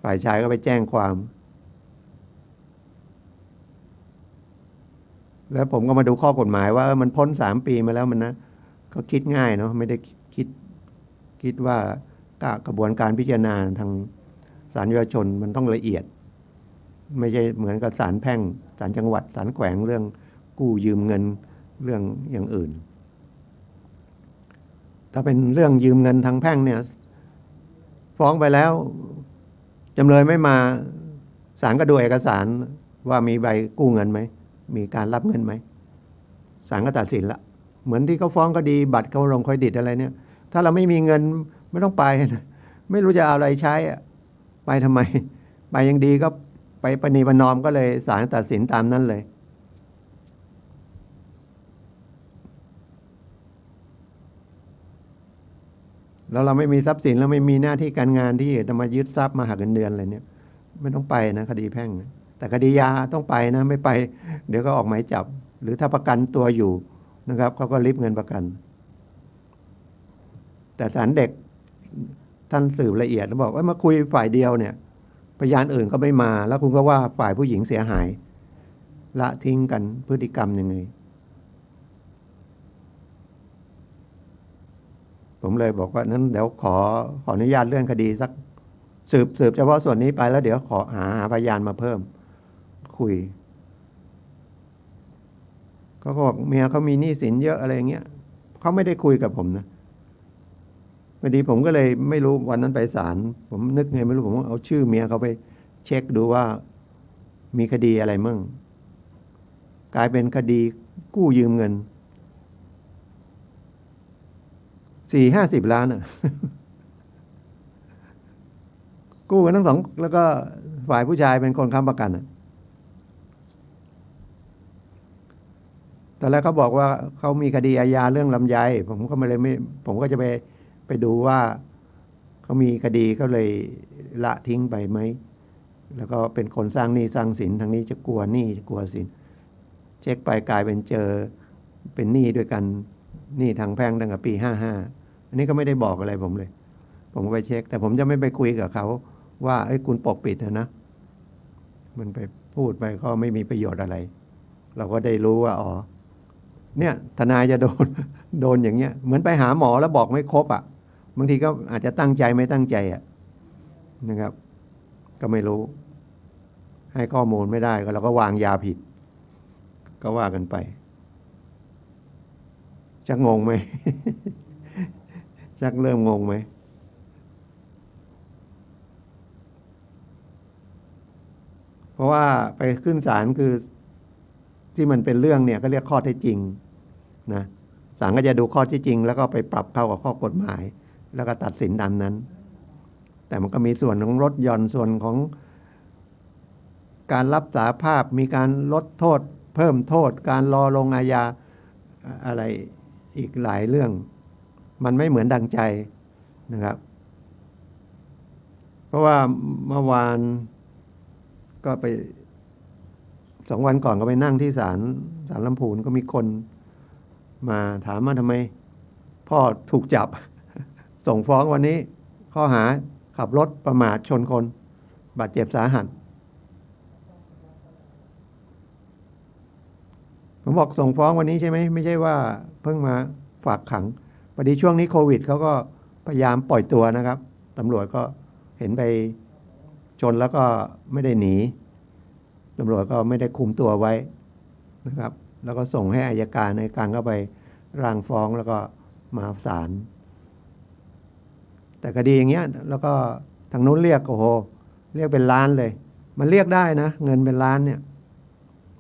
ฝ่ายชายก็ไปแจ้งความแล้วผมก็มาดูข้อกฎหมายว่ามันพ้น3 ปีมาแล้วมันนะก็คิดง่ายเนาะไม่ได้คิดว่ากระบวนการพิจารณาทางศาลเยาวชนมันต้องละเอียดไม่ใช่เหมือนกับศาลแพ่งศาลจังหวัดศาลแขวงเรื่องกู้ยืมเงินเรื่องอย่างอื่นถ้าเป็นเรื่องยืมเงินทางแพ่งเนี่ยฟ้องไปแล้วจำเลยไม่มาศาลก็ดูเอกสารว่ามีใบกู้เงินไหมมีการรับเงินไหมศาลก็ตัดสินละเหมือนที่เขาฟ้องคดีบัตรเขาลงเครดิตอะไรเนี่ยถ้าเราไม่มีเงินไม่ต้องไปนะไม่รู้จะเอาอะไรใช้ไปทำไมไปยังดีก็ไปประนีประนอมก็เลยศาลตัดสินตามนั้นเลยแล้วเราไม่มีทรัพย์สินแล้วไม่มีหน้าที่การงานที่จะมายึดทรัพย์มาหักเงินเดือนอะไรเนี่ยไม่ต้องไปนะคดีแพ่งแต่คดียาต้องไปนะไม่ไปเดี๋ยวก็ออกหมายจับหรือถ้าประกันตัวอยู่นะครับเขาก็ริบเงินประกันแต่ศาลเด็กท่านสืบละเอียดแล้วบอกว่ามาคุยฝ่ายเดียวเนี่ยพยานอื่นก็ไม่มาแล้วคุณก็ว่าฝ่ายผู้หญิงเสียหายละทิ้งกันพฤติกรรมยังไงผมเลยบอกว่านั้นเดี๋ยวขออนุญาตเรื่องคดีสักสืบเฉพาะส่วนนี้ไปแล้วเดี๋ยวขอหาพยานมาเพิ่มคุยเขาก็บอกเมียเขามีหนี้สินเยอะอะไรเงี้ยเขาไม่ได้คุยกับผมนะพอดีผมก็เลยไม่รู้วันนั้นไปศาลผมนึกไงไม่รู้ผมเอาชื่อเมียเขาไปเช็คดูว่ามีคดีอะไรมั่งกลายเป็นคดี กู้ยืมเงิน40-50 ล้านอ่ะ กู้กันทั้งสองแล้วก็ฝ่ายผู้ชายเป็นคนค้ำประกันอ่ะตอนแรกเขาบอกว่าเขามีคดีอาญาเรื่องลำไยผมก็ไม่ผมก็จะไปดูว่าเขามีคดีก็เลยละทิ้งไปไหมแล้วก็เป็นคนสร้างหนี้สร้างสินทางนี้จะกลัวหนี้จะกลัวสินเช็คไปกลายเป็นเจอเป็นหนี้ด้วยกันหนี้ทางแพ่งตั้งแต่ปี55อันนี้ก็ไม่ได้บอกอะไรผมเลยผมก็ไปเช็คแต่ผมจะไม่ไปคุยกับเขาว่าเอ้ยคุณปกปิดนะมันไปพูดไปก็ไม่มีประโยชน์อะไรเราก็ได้รู้ว่าอ๋อเนี่ยทนายจะโดนอย่างเงี้ยเหมือนไปหาหมอแล้วบอกไม่ครบอ่ะบางทีก็อาจจะตั้งใจไม่ตั้งใจอ่ะนะครับก็ไม่รู้ให้ข้อมูลไม่ได้ก็เราก็วางยาผิดก็ว่ากันไปชักงงไหม ชักเริ่มงงไหมเพราะว่าไปขึ้นศาลคือที่มันเป็นเรื่องเนี่ยก็เรียกข้อเท็จจริงนะศาลก็จะดูข้อเท็จจริงแล้วก็ไปปรับเข้ากับข้อกฎหมายแล้วก็ตัดสินตามนั้นแต่มันก็มีส่วนของลดหย่อนส่วนของการรับสารภาพมีการลดโทษเพิ่มโทษการรอลงอาญาอะไรอีกหลายเรื่องมันไม่เหมือนดังใจนะครับเพราะว่าเมื่อวานก็ไป2 วันก่อนก็ไปนั่งที่ศาลลำพูนก็มีคนมาถามว่าทำไมพ่อถูกจับ ส่งฟ้องวันนี้ข้อหาขับรถประมาทชนคนบาดเจ็บสาหัสผมบอกส่งฟ้องวันนี้ใช่ไหมไม่ใช่ว่าเพิ่งมาฝากขังพอดีช่วงนี้โควิดเขาก็พยายามปล่อยตัวนะครับตำรวจก็เห็นไปชนแล้วก็ไม่ได้หนีตำรวจก็ไม่ได้คุมตัวไว้นะครับแล้วก็ส่งให้อัยการเข้าไปร่างฟ้องแล้วก็มาศาลแต่คดีอย่างเงี้ยแล้วก็ทางนู้นเรียกโอ้โหเรียกเป็นล้านเลยมันเรียกได้นะเงินเป็นล้านเนี่ย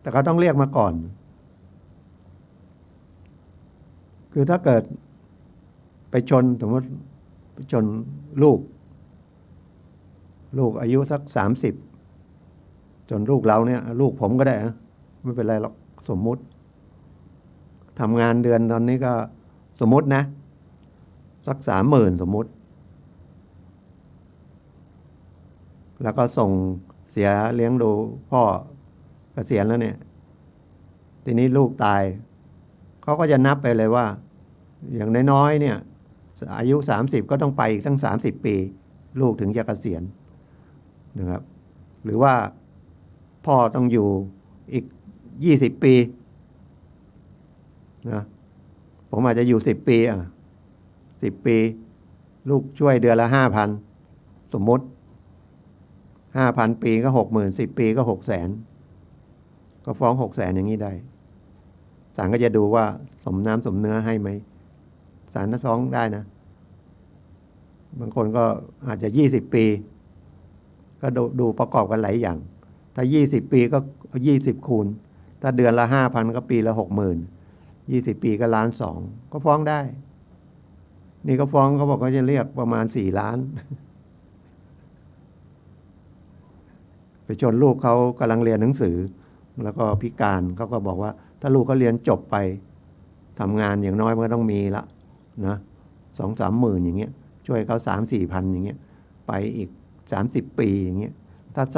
แต่ก็ต้องเรียกมาก่อนคือถ้าเกิดไปชนสมมติไปชนลูกอายุสัก30จนลูกเราเนี่ยลูกผมก็ได้นะไม่เป็นไรหรอกสมมุติทำงานเดือนตอนนี้ก็สมมุตินะสัก30,000สมมุติแล้วก็ส่งเสียเลี้ยงดูพ่อเกษียณแล้วเนี่ยทีนี้ลูกตายเขาก็จะนับไปเลยว่าอย่างน้อยๆเนี่ยอายุ30ก็ต้องไปอีกตั้ง30ปีลูกถึงจะเกษียณนะครับหรือว่าพ่อต้องอยู่อีก20ปีนะผมอาจจะอยู่10ปี10ปีลูกช่วยเดือนละ 5,000 สมมติ 5,000 ปีก็ 60,000 10 ปีก็600,000ก็ฟ้อง600,000อย่างนี้ได้ศาลก็จะดูว่าสมน้ำสมเนื้อให้ไหมศาลฟ้องได้นะบางคนก็อาจจะ20 ปีก็ดูประกอบกันหลายอย่างถ้า20 ปีก็20คูณถ้าเดือนละ 5,000 ก็ปีละ 60,000 20 ปีก็1,200,000ก็ฟ้องได้นี่ก็ฟ้องเขาบอกเขาจะเรียกประมาณ4 ล้านไปชนลูกเขากำลังเรียนหนังสือแล้วก็พิการเขาก็บอกว่าถ้าลูกเขาเรียนจบไปทำงานอย่างน้อยมันก็ต้องมีละนะ2-3 หมื่นอย่างเงี้ยช่วยเขา3-4 พันอย่างเงี้ยไปอีก30 ปีอย่างเงี้ยถ้า3,000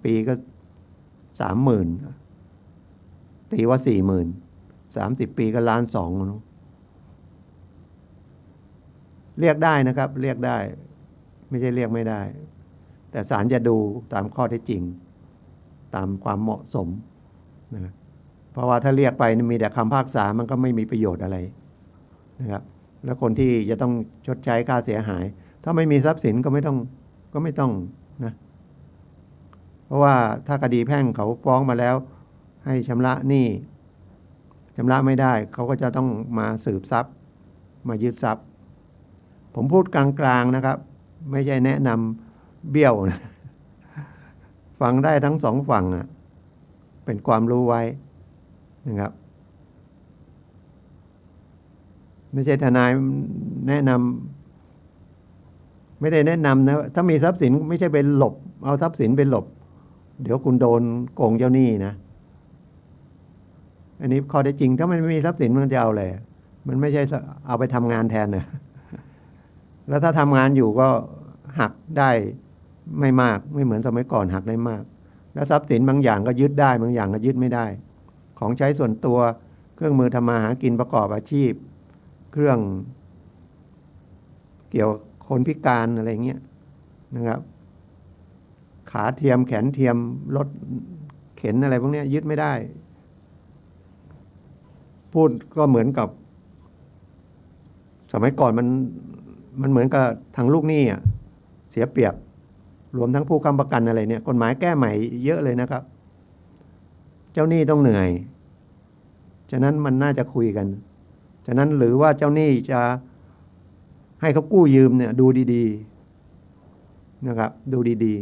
ปีก็30,000ตีว่า40,000 30 ปีก็1,200,000เรียกได้นะครับเรียกได้ไม่ใช่เรียกไม่ได้แต่ศาลจะดูตามข้อเท็จจริงตามความเหมาะสมนะเพราะว่าถ้าเรียกไปมีแต่คำพิพากษามันก็ไม่มีประโยชน์อะไรนะครับแล้วคนที่จะต้องชดใช้ค่าเสียหายถ้าไม่มีทรัพย์สินก็ไม่ต้องนะเพราะว่าถ้าคดีแพ่งเขาฟ้องมาแล้วให้ชำระหนี้ชำระไม่ได้เขาก็จะต้องมาสืบทรัพย์มายึดทรัพย์ผมพูดกลางๆนะครับไม่ใช่แนะนำเบี้ยวนะฟังได้ทั้ง2 ฝั่ง เป็นความรู้ไว้นะครับไม่ใช่ทนายแนะนำไม่ได้แนะนำนะถ้ามีทรัพย์สินไม่ใช่ไปหลบเอาทรัพย์สินไปหลบเดี๋ยวคุณโดนโกงเจ้าหนี้นะอันนี้ข้อเท็จจริงถ้ามันไม่มีทรัพย์สินมันจะเอาอะไรมันไม่ใช่เอาไปทำงานแทนนะแล้วถ้าทำงานอยู่ก็หักได้ไม่มากไม่เหมือนสมัยก่อนหักได้มากแล้วทรัพย์สินบางอย่างก็ยึดได้บางอย่างก็ยึดไม่ได้ของใช้ส่วนตัวเครื่องมือทำมาหากินประกอบอาชีพเครื่องเกี่ยวคนพิการอะไรเงี้ยนะครับขาเทียมแขนเทียมรถเข็นอะไรพวกนี้ยึดไม่ได้พูดก็เหมือนกับสมัยก่อนมันเหมือนกับทางลูกหนี้อ่ะเสียเปรียบรวมทั้งผู้ค้ำประกันอะไรเนี่ยกฎหมายแก้ใหม่เยอะเลยนะครับเจ้าหนี้ต้องเหนื่อยฉะนั้นมันน่าจะคุยกันฉะนั้นหรือว่าเจ้าหนี้จะให้เขากู้ยืมเนี่ยดูดีๆนะครับดูดี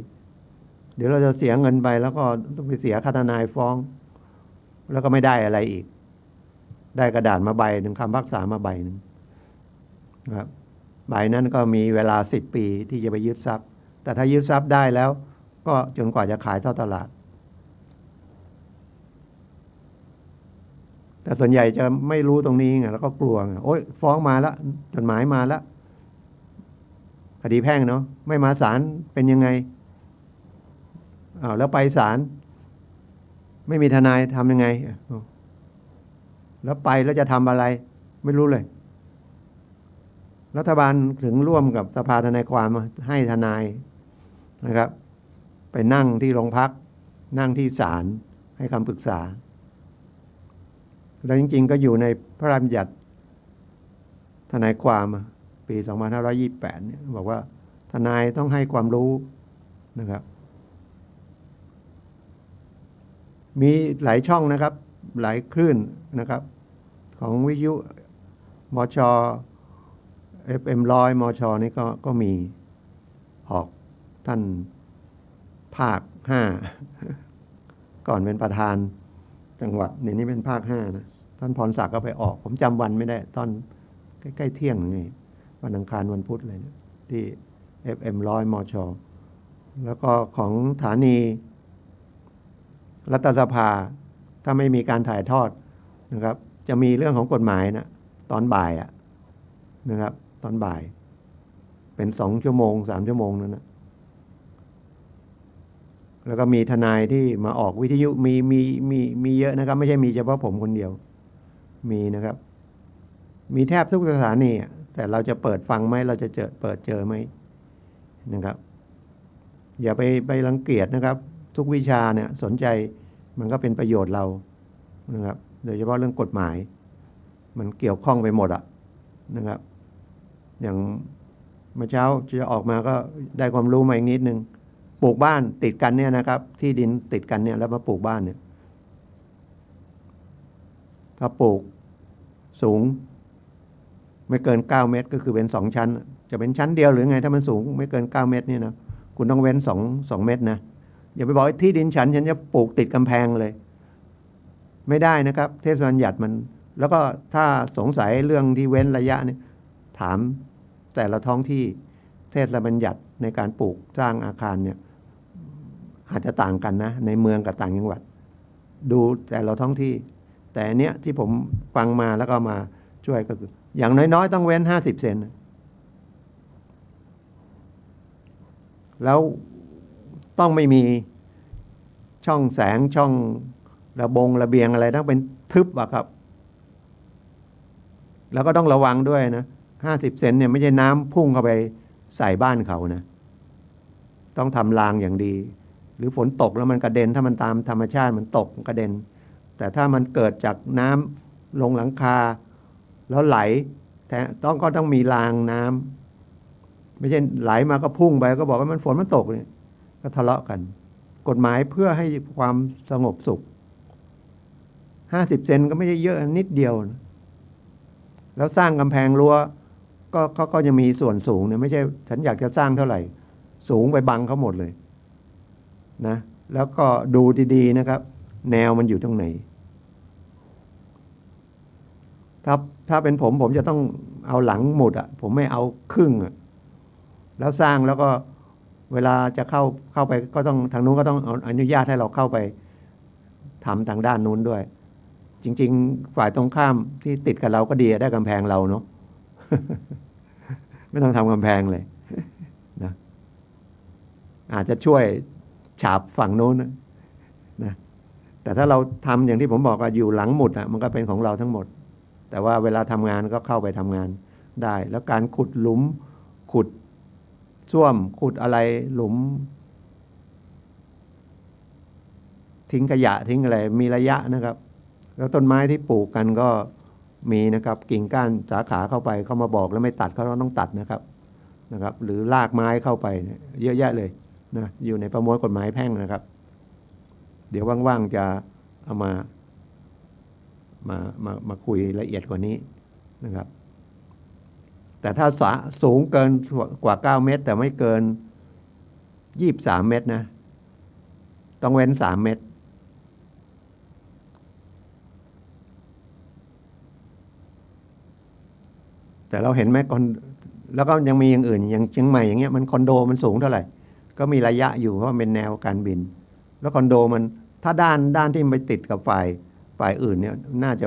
ๆเดี๋ยวเราจะเสียเงินไปแล้วก็ต้องไปเสียค่าทนายฟ้องแล้วก็ไม่ได้อะไรอีกได้กระดาษมาใบหนึ่งคำพิพากษามาใบหนึ่งนะครับใบนั้นก็มีเวลา10 ปีที่จะไปยึดทรัพย์แต่ถ้ายึดทรัพย์ได้แล้วก็จนกว่าจะขายท่อตลาดแต่ส่วนใหญ่จะไม่รู้ตรงนี้ไงแล้วก็กลัวไงโอ๊ยฟ้องมาแล้วจดหมายมาแล้วคดีแพ่งเนาะไม่มาศาลเป็นยังไงแล้วไปศาลไม่มีทนายทำยังไงแล้วไปแล้วจะทำอะไรไม่รู้เลยรัฐบาลถึงร่วมกับสภาทนายความให้ทนายนะครับไปนั่งที่โรงพักนั่งที่ศาลให้คำปรึกษาแล้วจริงๆก็อยู่ในพระราชบัญญัติทนายความปี2528เนี่ยบอกว่าทนายต้องให้ความรู้นะครับมีหลายช่องนะครับหลายคลื่นนะครับของวิทยุมชFM100มชนี่ก็มีออกท่านภาค5ก่อนเป็นประธานจังหวัดนี่เป็นภาค5นะท่านพรศักดิ์ก็ไปออกผมจำวันไม่ได้ตอนใกล้ๆเที่ยงนี่วันอังคารวันพุธเลยนะที่ FM100มชแล้วก็ของสถานีรัฐสภาถ้าไม่มีการถ่ายทอดนะครับจะมีเรื่องของกฎหมายนะตอนบ่ายนะครับตอนบ่ายเป็น2 ชั่วโมง3 ชั่วโมงนั่นนะแล้วก็มีทนายที่มาออกวิทยุมีเยอะนะครับไม่ใช่มีเฉพาะผมคนเดียวมีนะครับมีแทบทุกสถานีแต่เราจะเปิดฟังไหมเราจะเปิดเจอไหมนะครับอย่าไปรังเกียจนะครับทุกวิชาเนี่ยสนใจมันก็เป็นประโยชน์เรานะครับโดยเฉพาะเรื่องกฎหมายมันเกี่ยวข้องไปหมดนะครับอย่างเมื่อเช้าจะออกมาก็ได้ความรู้มาอีกนิดนึงปลูกบ้านติดกันเนี่ยนะครับที่ดินติดกันเนี่ยแล้วมาปลูกบ้านเนี่ยถ้าปลูกสูงไม่เกิน9 เมตรก็คือเป็น2 ชั้นจะเป็นชั้นเดียวหรือไงถ้ามันสูงไม่เกิน9 เมตรเนี่ยนะคุณต้องเว้น2 เมตรนะอย่าไปบอกที่ดินฉันจะปลูกติดกำแพงเลยไม่ได้นะครับเทศบาลบัญญัติมันแล้วก็ถ้าสงสัยเรื่องที่เว้นระยะเนี่ยถามแต่ละท้องที่เทศบัญญัติในการปลูกสร้างอาคารเนี่ยอาจจะต่างกันนะในเมืองกับต่างจังหวัดดูแต่ละท้องที่แต่เนี้ยที่ผมฟังมาแล้วก็มาช่วยก็คืออย่างน้อยๆต้องเว้น50 เซนแล้วต้องไม่มีช่องแสงช่องระเบียงอะไรต้องเป็นทึบครับแล้วก็ต้องระวังด้วยนะ50 เซนเนี่ยไม่ใช่น้ำพุ่งเข้าไปใส่บ้านเขานะต้องทำรางอย่างดีหรือฝนตกแล้วมันกระเด็นถ้ามันตามธรรมชาติมันตกกระเด็นแต่ถ้ามันเกิดจากน้ำลงหลังคาแล้วไหลแต่ก็ต้องมีรางน้ำไม่ใช่ไหลมาก็พุ่งไปก็บอกว่ามันฝนมันตกเนี่ยก็ทะเลาะกันกฎหมายเพื่อให้ความสงบสุข50 เซนก็ไม่ใช่เยอะนิดเดียวนะแล้วสร้างกำแพงรั้วก็จะมีส่วนสูงเนี่ยไม่ใช่ฉันอยากจะสร้างเท่าไหร่สูงไปบังเขาหมดเลยนะแล้วก็ดูดีๆนะครับ แนวมันอยู่ตรงไหนถ้าเป็นผมจะต้องเอาหลังหมุดอ่ะผมไม่เอาครึ่งอ่ะแล้วสร้างแล้วก็เวลาจะเข้าไปก็ต้องทางนู้นก็ต้องเอาอนุญาตให้เราเข้าไปทำทางด้านนู้นด้วยจริงๆฝ่ายตรงข้ามที่ติดกับเราก็ดีได้กำแพงเราเนาะ ไม่ต้องทำกำแพงเลยนะอาจจะช่วยฉาบฝั่งโน้นนะแต่ถ้าเราทำอย่างที่ผมบอกว่าอยู่หลังหมุดอ่ะมันก็เป็นของเราทั้งหมดแต่ว่าเวลาทำงานก็เข้าไปทำงานได้แล้วการขุดหลุมขุดส้วมขุดอะไรหลุมทิ้งขยะทิ้งอะไรมีระยะนะครับแล้วต้นไม้ที่ปลูกกันก็มีนะครับกิ่งก้านสาขาเข้าไปเขามาบอกแล้วไม่ตัดเขาต้องตัดนะครับหรือลากไม้เข้าไปเยอะแยะเลยนะอยู่ในประมวลกฎหมายแพ่งนะครับเดี๋ยวว่างๆจะเอามาคุยละเอียดกว่านี้นะครับแต่ถ้าสูงเกินกว่า9 เมตรแต่ไม่เกิน23 เมตรนะต้องเว้น3 เมตรแต่เราเห็นไหมแล้วก็ยังมีอย่างอื่นอย่างเชียงใหม่อย่างเงี้ยมันคอนโดมันสูงเท่าไหร่ก็มีระยะอยู่เพราะมันเป็นแนวการบินแล้วคอนโดมันถ้าด้านที่ไปติดกับฝ่ายอื่นเนี่ยน่าจะ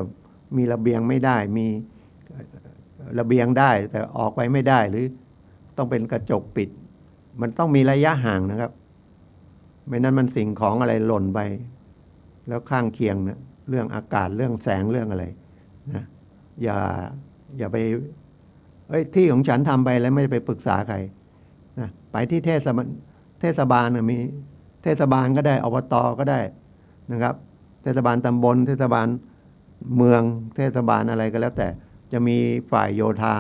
มีระเบียงไม่ได้มีระเบียงได้แต่ออกไปไม่ได้หรือต้องเป็นกระจกปิดมันต้องมีระยะห่างนะครับไม่นั้นมันสิ่งของอะไรหล่นไปแล้วข้างเคียงนะเรื่องอากาศเรื่องแสงเรื่องอะไรนะอย่าไปที่ของฉันทำไปแล้วไม่ไปปรึกษาใครนะไปที่เทศบาลมีเทศบาลก็ได้อบตก็ได้นะครับเทศบาลตำบลเทศบาลเมืองเทศบาลอะไรก็แล้วแต่จะมีฝ่ายโยธา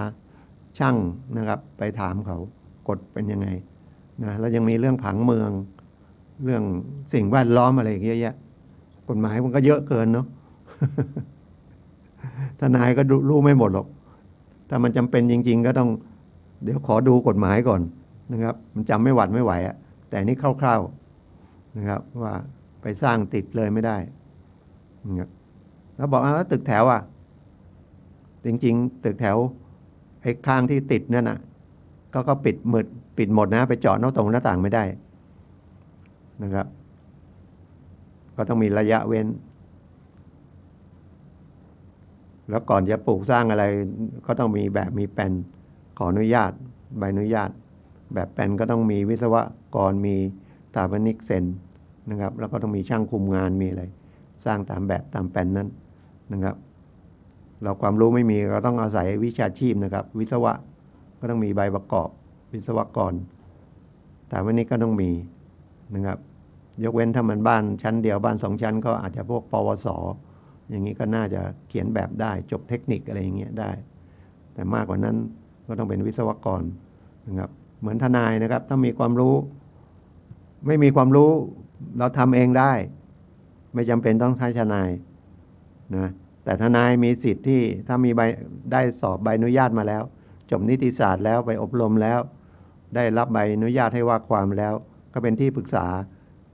ช่างนะครับไปถามเขากฎเป็นยังไงนะแล้วยังมีเรื่องผังเมืองเรื่องสิ่งแวดล้อมอะไรเยอะแยะกฎหมายมันก็เยอะเกินเนาะ ทนายก็รู้ไม่หมดหรอกถ้ามันจำเป็นจริงๆก็ต้องเดี๋ยวขอดูกฎหมายก่อนนะครับมันจำไม่หวัดไม่ไหวอะแต่นี่คร่าวๆนะครับว่าไปสร้างติดเลยไม่ได้นะครับแล้วบอกว่าตึกแถวอ่ะจริงๆตึกแถวไอ้ข้างที่ติดนั่นน่ะก็ปิดหมดนะไปเจาะหน้าต่างไม่ได้นะครับก็ต้องมีระยะเว้นแล้วก่อนจะปลูกสร้างอะไรก็ต้องมีแบบมีแปลนขออนุญาตใบอนุญาตแบบแปลนก็ต้องมีวิศวกรมีสถาปนิกเซ็นนะครับแล้วก็ต้องมีช่างคุมงานมีอะไรสร้างตามแบบตามแปลนนั้นนะครับเราความรู้ไม่มีก็ต้องอาศัยวิชาชีพนะครับวิศวะก็ต้องมีใบประกอบวิศวกรสถาปนิกก็ต้องมีนะครับยกเว้นถ้ามันบ้านชั้นเดียวบ้าน2 ชั้นก็อาจจะพวกปวสอย่างนี้ก็น่าจะเขียนแบบได้จบเทคนิคอะไรอย่างเงี้ยได้แต่มากกว่านั้นก็ต้องเป็นวิศวกรนะครับเหมือนทนายนะครับถ้ามีความรู้ไม่มีความรู้เราทำเองได้ไม่จำเป็นต้องใช้ทนายนะแต่ทนายมีสิทธิ์ที่ถ้ามีใบได้สอบใบอนุญาตมาแล้วจบนิติศาสตร์แล้วไปอบรมแล้วได้รับใบอนุญาตให้ว่าความแล้วก็เป็นที่ปรึกษา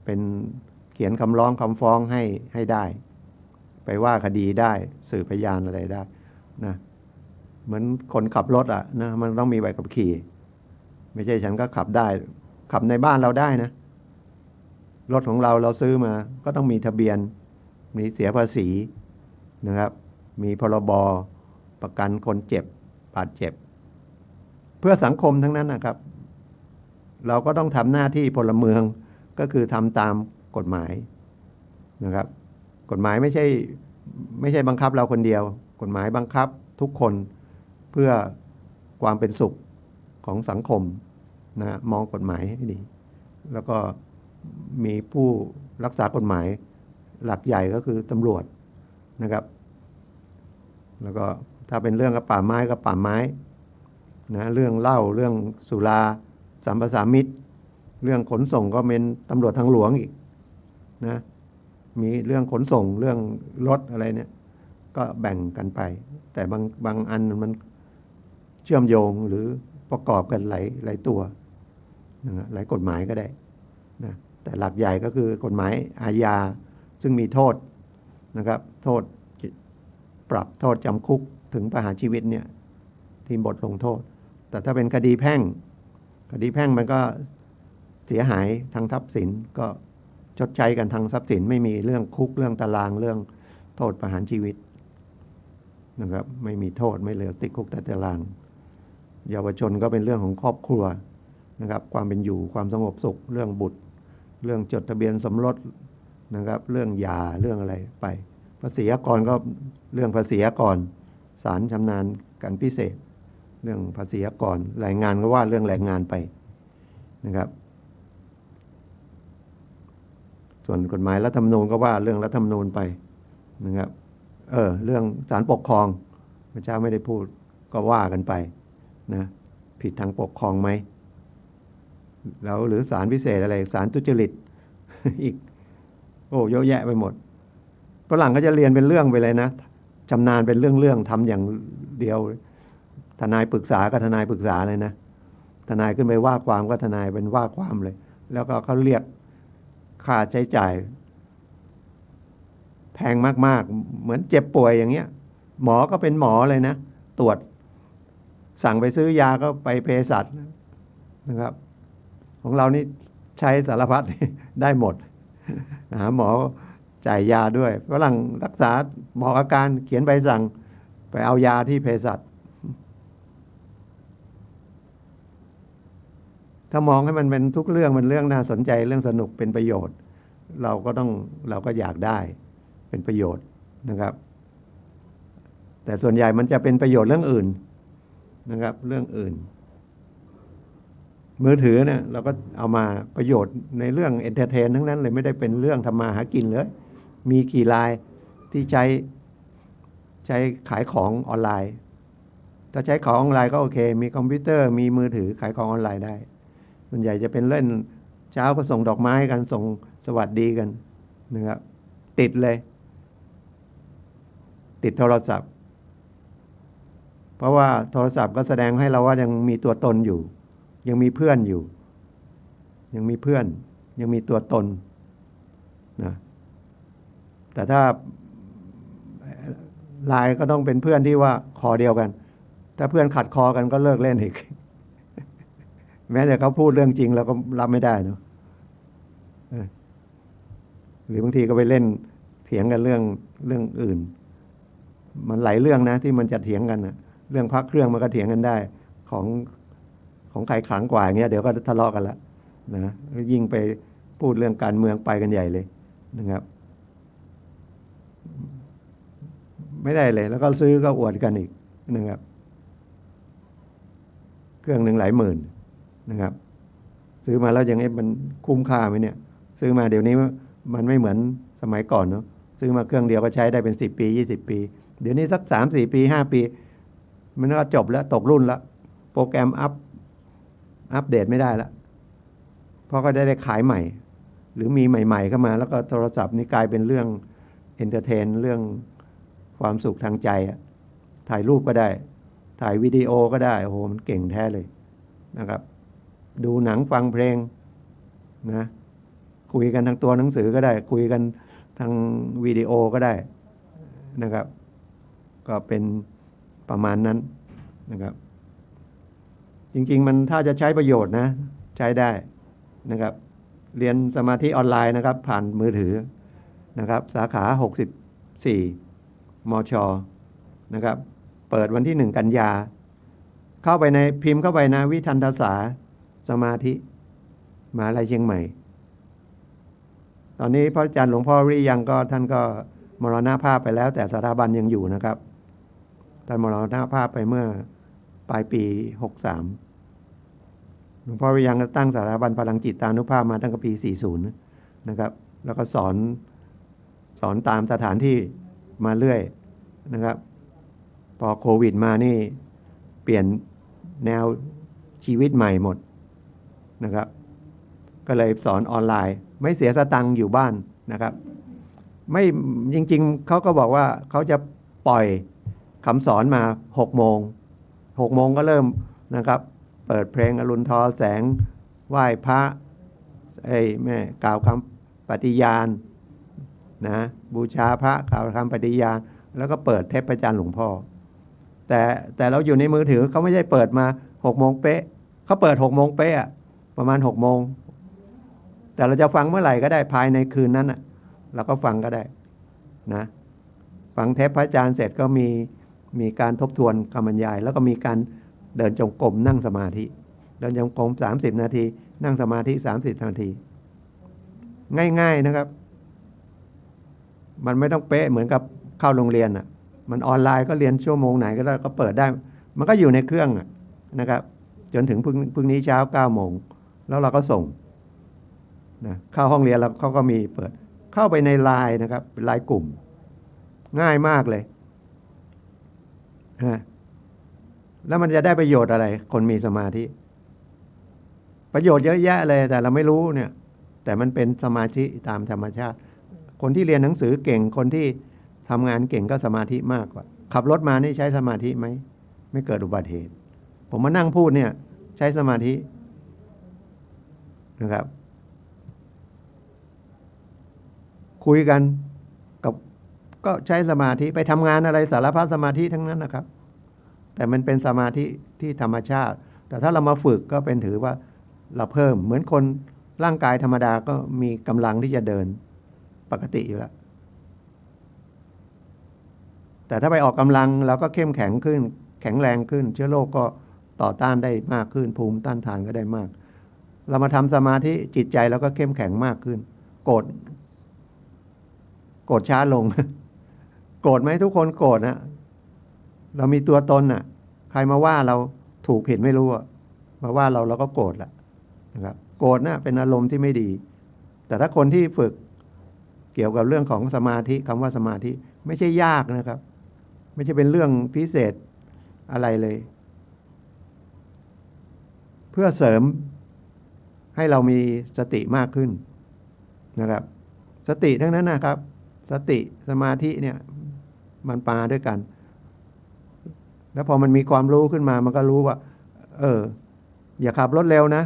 เป็นเขียนคำร้องคำฟ้องให้ได้ไปว่าคดีได้สืบพยานอะไรได้นะเหมือนคนขับรถอ่ะนะมันต้องมีใบขับขี่ไม่ใช่ฉันก็ขับได้ขับในบ้านเราได้นะรถของเราซื้อมาก็ต้องมีทะเบียนมีเสียภาษีนะครับมีพรบประกันคนเจ็บบาดเจ็บเพื่อสังคมทั้งนั้นนะครับเราก็ต้องทำหน้าที่พลเมืองก็คือทำตามกฎหมายนะครับกฎหมายไม่ใช่บังคับเราคนเดียวกฎหมายบังคับทุกคนเพื่อความเป็นสุขของสังคมนะมองกฎหมายให้ดีแล้วก็มีผู้รักษากฎหมายหลักใหญ่ก็คือตำรวจนะครับแล้วก็ถ้าเป็นเรื่องกับป่าไม้ก็ป่าไม้นะเรื่องเหล้าเรื่องสุราสัมปทานมิตรเรื่องขนส่งก็เป็นตำรวจทางหลวงอีกนะมีเรื่องขนส่งเรื่องรถอะไรเนี่ยก็แบ่งกันไปแต่บางอันมันเชื่อมโยงหรือประกอบกันหลายตัวนะหลายกฎหมายก็ได้นะแต่หลักใหญ่ก็คือกฎหมายอาญา ซึ่งมีโทษนะครับโทษปรับโทษจำคุกถึงประหารชีวิตเนี่ยที่บทลงโทษแต่ถ้าเป็นคดีแพ่งมันก็เสียหายทางทรัพย์สินก็ชดใช้กันทางทรัพย์สินไม่มีเรื่องคุกเรื่องตารางเรื่องโทษประหารชีวิตนะครับไม่มีโทษไม่เหลือติดคุกแต่ตารางเยาวชนก็เป็นเรื่องของครอบครัวนะครับความเป็นอยู่ความสงบสุขเรื่องบุตรเรื่องจดทะเบียนสมรสนะครับเรื่องหย่าเรื่องอะไรไปภาษีอากรก็เรื่องภาษีอากรศาลชำนาญการพิเศษเรื่องภาษีอากรแรงงานก็ว่าเรื่องแรงงานไปนะครับส่วนกฎหมายรัฐธรรมนูญก็ว่าเรื่องรัฐธรรมนูญไปนะครับเรื่องศาลปกครองพระเจ้าไม่ได้พูดก็ว่ากันไปนะผิดทางปกครองไหมแล้วหรือศาลพิเศษอะไรศาลทุจริต อีกโอ้เยอะแยะไปหมดฝรั่งก็จะเรียนเป็นเรื่องไปเลยนะชำนาญเป็นเรื่องทำอย่างเดียวทนายปรึกษาก็ทนายปรึกษาเลยนะทนายขึ้นไปว่าความก็ทนายเป็นว่าความเลยแล้วก็เขาเรียกค่าใช้จ่ายแพงมากๆเหมือนเจ็บป่วยอย่างเงี้ยหมอก็เป็นหมอเลยนะตรวจสั่งไปซื้อยาก็ไปเภสัชนะครับของเรานี่ใช้สารพัด ได้หมดหาหมอจ่ายยาด้วยฝรั่งรักษาบอกอาการเขียนใบสั่งไปเอายาที่เภสัชถ้ามองให้มันเป็นทุกเรื่องมันเรื่องน่าสนใจเรื่องสนุกเป็นประโยชน์เราก็อยากได้เป็นประโยชน์นะครับแต่ส่วนใหญ่มันจะเป็นประโยชน์เรื่องอื่นนะครับเรื่องอื่นมือถือเนี่ยเราก็เอามาประโยชน์ในเรื่องเอนเตอร์เทนทั้งนั้นเลยไม่ได้เป็นเรื่องทำมาหากินเลยมีกี่รายที่ใช้ขายของออนไลน์ถ้าใช้ของออนไลน์ก็โอเคมีคอมพิวเตอร์มีมือถือขายของออนไลน์ได้ส่วนใหญ่จะเป็นเล่นเช้าก็ส่งดอกไม้กันส่งสวัสดีกันนะครับติดเลยติดโทรศัพท์เพราะว่าโทรศัพท์ก็แสดงให้เราว่ายังมีตัวตนอยู่ยังมีเพื่อนอยู่ยังมีเพื่อนยังมีตัวตนนะแต่ถ้าไลน์ก็ต้องเป็นเพื่อนที่ว่าคอเดียวกันถ้าเพื่อนขัดคอกันก็เลิกเล่นอีก แม้แต่เขาพูดเรื่องจริงเราก็รับไม่ได้เนาะหรือบางทีก็ไปเล่นเถียงกันเรื่องอื่นมันหลายเรื่องนะที่มันจะเถียงกันนะเรื่องพระเครื่องมันก็เถียงกันได้ของใครขลังกว่าอย่างเงี้ยเดี๋ยวก็ทะเลาะกันละนะยิ่งไปพูดเรื่องการเมืองไปกันใหญ่เลยนะครับไม่ได้เลยแล้วก็ซื้อก็อวดกันอีกนะครับเครื่องหนึ่งหลายหมื่นนะครับซื้อมาแล้วยังมันคุ้มค่าไหมเนี่ยซื้อมาเดี๋ยวนี้มันไม่เหมือนสมัยก่อนเนาะซื้อมาเครื่องเดียวก็ใช้ได้เป็น10 ปี20 ปีเดี๋ยวนี้สัก3-4 ปี5 ปีมันก็จบแล้วตกรุ่นแล้วโปรแกรมอัปเดตไม่ได้แล้วเพราะก็ได้ขายใหม่หรือมีใหม่ๆเข้ามาแล้วก็โทรศัพท์นี่กลายเป็นเรื่องเอนเตอร์เทนเรื่องความสุขทางใจถ่ายรูปก็ได้ถ่ายวิดีโอก็ได้โอ้โหมันเก่งแท้เลยนะครับดูหนังฟังเพลงนะคุยกันทางตัวหนังสือก็ได้คุยกันทางวิดีโอก็ได้นะครับก็เป็นประมาณนั้นนะครับจริงๆมันถ้าจะใช้ประโยชน์นะใช้ได้นะครับเรียนสมาธิออนไลน์นะครับผ่านมือถือนะครับสาขา64มช.นะครับเปิดวันที่1 กันยาเข้าไปในพิมพ์เข้าไปนะวิทันทศาสมาธิมหาวิทยาลัยเชียงใหม่ตอนนี้พระอาจารย์หลวงพ่อวิริยังก็ท่านก็มรณภาพไปแล้วแต่สถาบันยังอยู่นะครับท่านมรณภาพไปเมื่อปลายปี63หลวงพ่อวิริยังตั้งสถาบันพลังจิตตานุภาพมาตั้งแต่ปี40นะครับแล้วก็สอนตามสถานที่มาเรื่อยนะครับพอโควิดมานี่เปลี่ยนแนวชีวิตใหม่หมดนะครับก็เลยสอนออนไลน์ไม่เสียสตังค์อยู่บ้านนะครับไม่จริงๆเขาก็บอกว่าเขาจะปล่อยคำสอนมา6 โมงก็เริ่มนะครับเปิดเพลงอรุณทอแสงไหว้พระแม่กล่าวคำปฏิญาณ นะบูชาพระกล่าวคำปฏิญาณแล้วก็เปิดเทปประจันทร์หลวงพ่อแต่เราอยู่ในมือถือเขาไม่ใช่เปิดมา6 โมงเป๊ะเขาเปิด6 โมงเป๊ะประมาณ6 โมงแต่เราจะฟังเมื่อไหร่ก็ได้ภายในคืนนั้นเราก็ฟังก็ได้นะฟังเทปพระอาจารย์เสร็จก็มีการทบทวนคำบรรยายแล้วก็มีการเดินจงกรมนั่งสมาธิเดินจงกรม30 นาทีนั่งสมาธิ30 นาทีง่ายๆนะครับมันไม่ต้องเป๊ะเหมือนกับเข้าโรงเรียนมันออนไลน์ก็เรียนชั่วโมงไหนก็ได้ก็เปิดได้มันก็อยู่ในเครื่องนะครับจนถึงพรุ่งนี้เช้า9 โมงแล้วเราก็ส่งนะเข้าห้องเรียนแล้วเขาก็มีเปิดเข้าไปในไลน์นะครับเป็นไลน์กลุ่มง่ายมากเลยนะแล้วมันจะได้ประโยชน์อะไรคนมีสมาธิประโยชน์เยอะแยะเลยแต่เราไม่รู้เนี่ยแต่มันเป็นสมาธิตามธรรมชาติคนที่เรียนหนังสือเก่งคนที่ทำงานเก่งก็สมาธิมากกว่าขับรถมานี่ใช้สมาธิไหมไม่เกิดอุบัติเหตุผมมานั่งพูดเนี่ยใช้สมาธินะครับคุยกันกับก็ใช้สมาธิไปทำงานอะไรสารพัดสมาธิทั้งนั้นนะครับแต่มันเป็นสมาธิที่ธรรมชาติแต่ถ้าเรามาฝึกก็เป็นถือว่าเราเพิ่มเหมือนคนร่างกายธรรมดาก็มีกำลังที่จะเดินปกติอยู่แล้วแต่ถ้าไปออกกำลังเราก็เข้มแข็งขึ้นแข็งแรงขึ้นเชื้อโรคก็ต่อต้านได้มากขึ้นภูมิต้านทานก็ได้มากเรามาทำสมาธิจิตใจเราก็เข้มแข็งมากขึ้นโกรธช้าลง โกรธไหมทุกคนโกรธนะเรามีตัวตนใครมาว่าเราถูกผิดไม่รู้มาว่าเราก็โกรธละนะครับโกรธเป็นอารมณ์ที่ไม่ดีแต่ถ้าคนที่ฝึกเกี่ยวกับเรื่องของสมาธิคำว่าสมาธิไม่ใช่ยากนะครับไม่ใช่เป็นเรื่องพิเศษอะไรเลยเพื่อเสริมให้เรามีสติมากขึ้นนะครับสติทั้งนั้นนะครับสติสมาธิเนี่ยมันปาด้วยกันแล้วพอมันมีความรู้ขึ้นมามันก็รู้ว่าอย่าขับรถเร็วนะ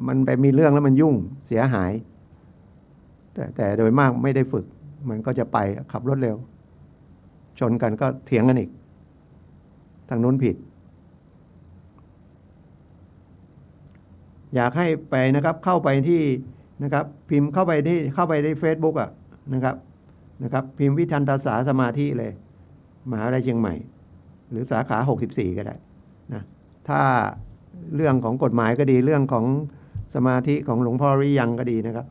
มันไปมีเรื่องแล้วมันยุ่งเสียหายแต่โดยมากไม่ได้ฝึกมันก็จะไปขับรถเร็วชนกันก็เถียงกันอีกทางนู้นผิดอยากให้ไปนะครับเข้าไปที่นะครับพิมพ์เข้าไปใน Facebook นะครับพิมพ์วิทันตสาสมาธิเลยมหาวิทยาลัยเชียงใหม่หรือสาขา64ก็ได้นะถ้าเรื่องของกฎหมายก็ดีเรื่องของสมาธิของหลวงพ่อริยังก็ดีนะครับ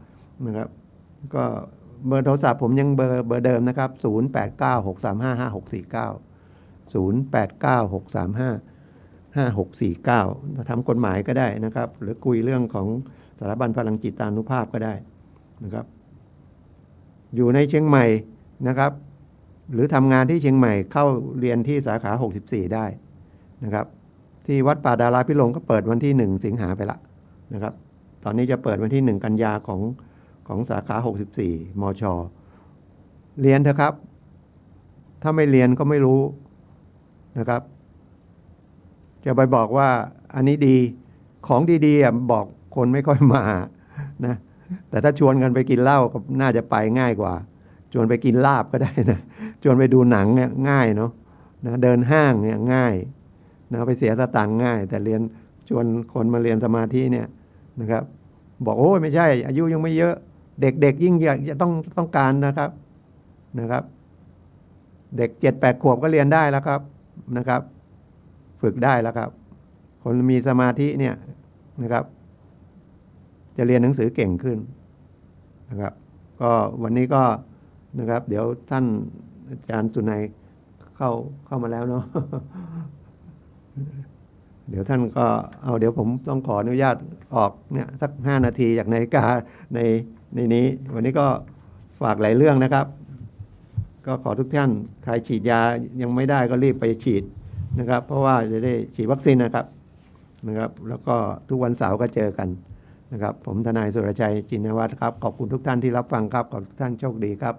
ก็เบอร์โทรศัพท์ผมยังเบอร์เดิมนะครับ0896355649 ถ้าทำกฎหมายก็ได้นะครับหรือคุยเรื่องของสถาบันพลังจิตานุภาพก็ได้นะครับอยู่ในเชียงใหม่นะครับหรือทำงานที่เชียงใหม่เข้าเรียนที่สาขา64ได้นะครับที่วัดป่าดาราพิรมก็เปิดวันที่1 สิงหาไปละนะครับตอนนี้จะเปิดวันที่1 กันยาของสาขา64มช.เรียนเถอะครับถ้าไม่เรียนก็ไม่รู้นะครับจะไปบอกว่าอันนี้ดีของดีๆบอกคนไม่ค่อยมานะแต่ถ้าชวนกันไปกินเหล้าก็น่าจะไปง่ายกว่าชวนไปกินลาบก็ได้นะชวนไปดูหนังเนี่ยง่ายเนาะนะเดินห้างเนี่ยง่ายนะไปเสียสตางค์ง่ายแต่เรียนชวนคนมาเรียนสมาธิเนี่ยนะครับบอกโอ้ยไม่ใช่อายุยังไม่เยอะเด็กๆยิ่งอยากจะต้องการนะครับเด็ก7-8 ขวบก็เรียนได้แล้วครับนะครับฝึกได้แล้วครับคนมีสมาธิเนี่ยนะครับจะเรียนหนังสือเก่งขึ้นนะครับก็วันนี้ก็นะครับเดี๋ยวท่านอาจารย์สุนัยเข้ามาแล้วเนาะ เดี๋ยวท่านก็เดี๋ยวผมต้องขออนุญาตออกเนี่ยสัก5 นาทีจากนาฬิกาในนี้วันนี้ก็ฝากหลายเรื่องนะครับก็ขอทุกท่านใครฉีดยายังไม่ได้ก็รีบไปฉีดนะครับเพราะว่าจะได้ฉีดวัคซีนนะครับแล้วก็ทุกวันเสาร์ก็เจอกันนะครับผมทนายสุรชัยจินวัฒน์ครับขอบคุณทุกท่านที่รับฟังครับขอบคุณทุกท่านโชคดีครับ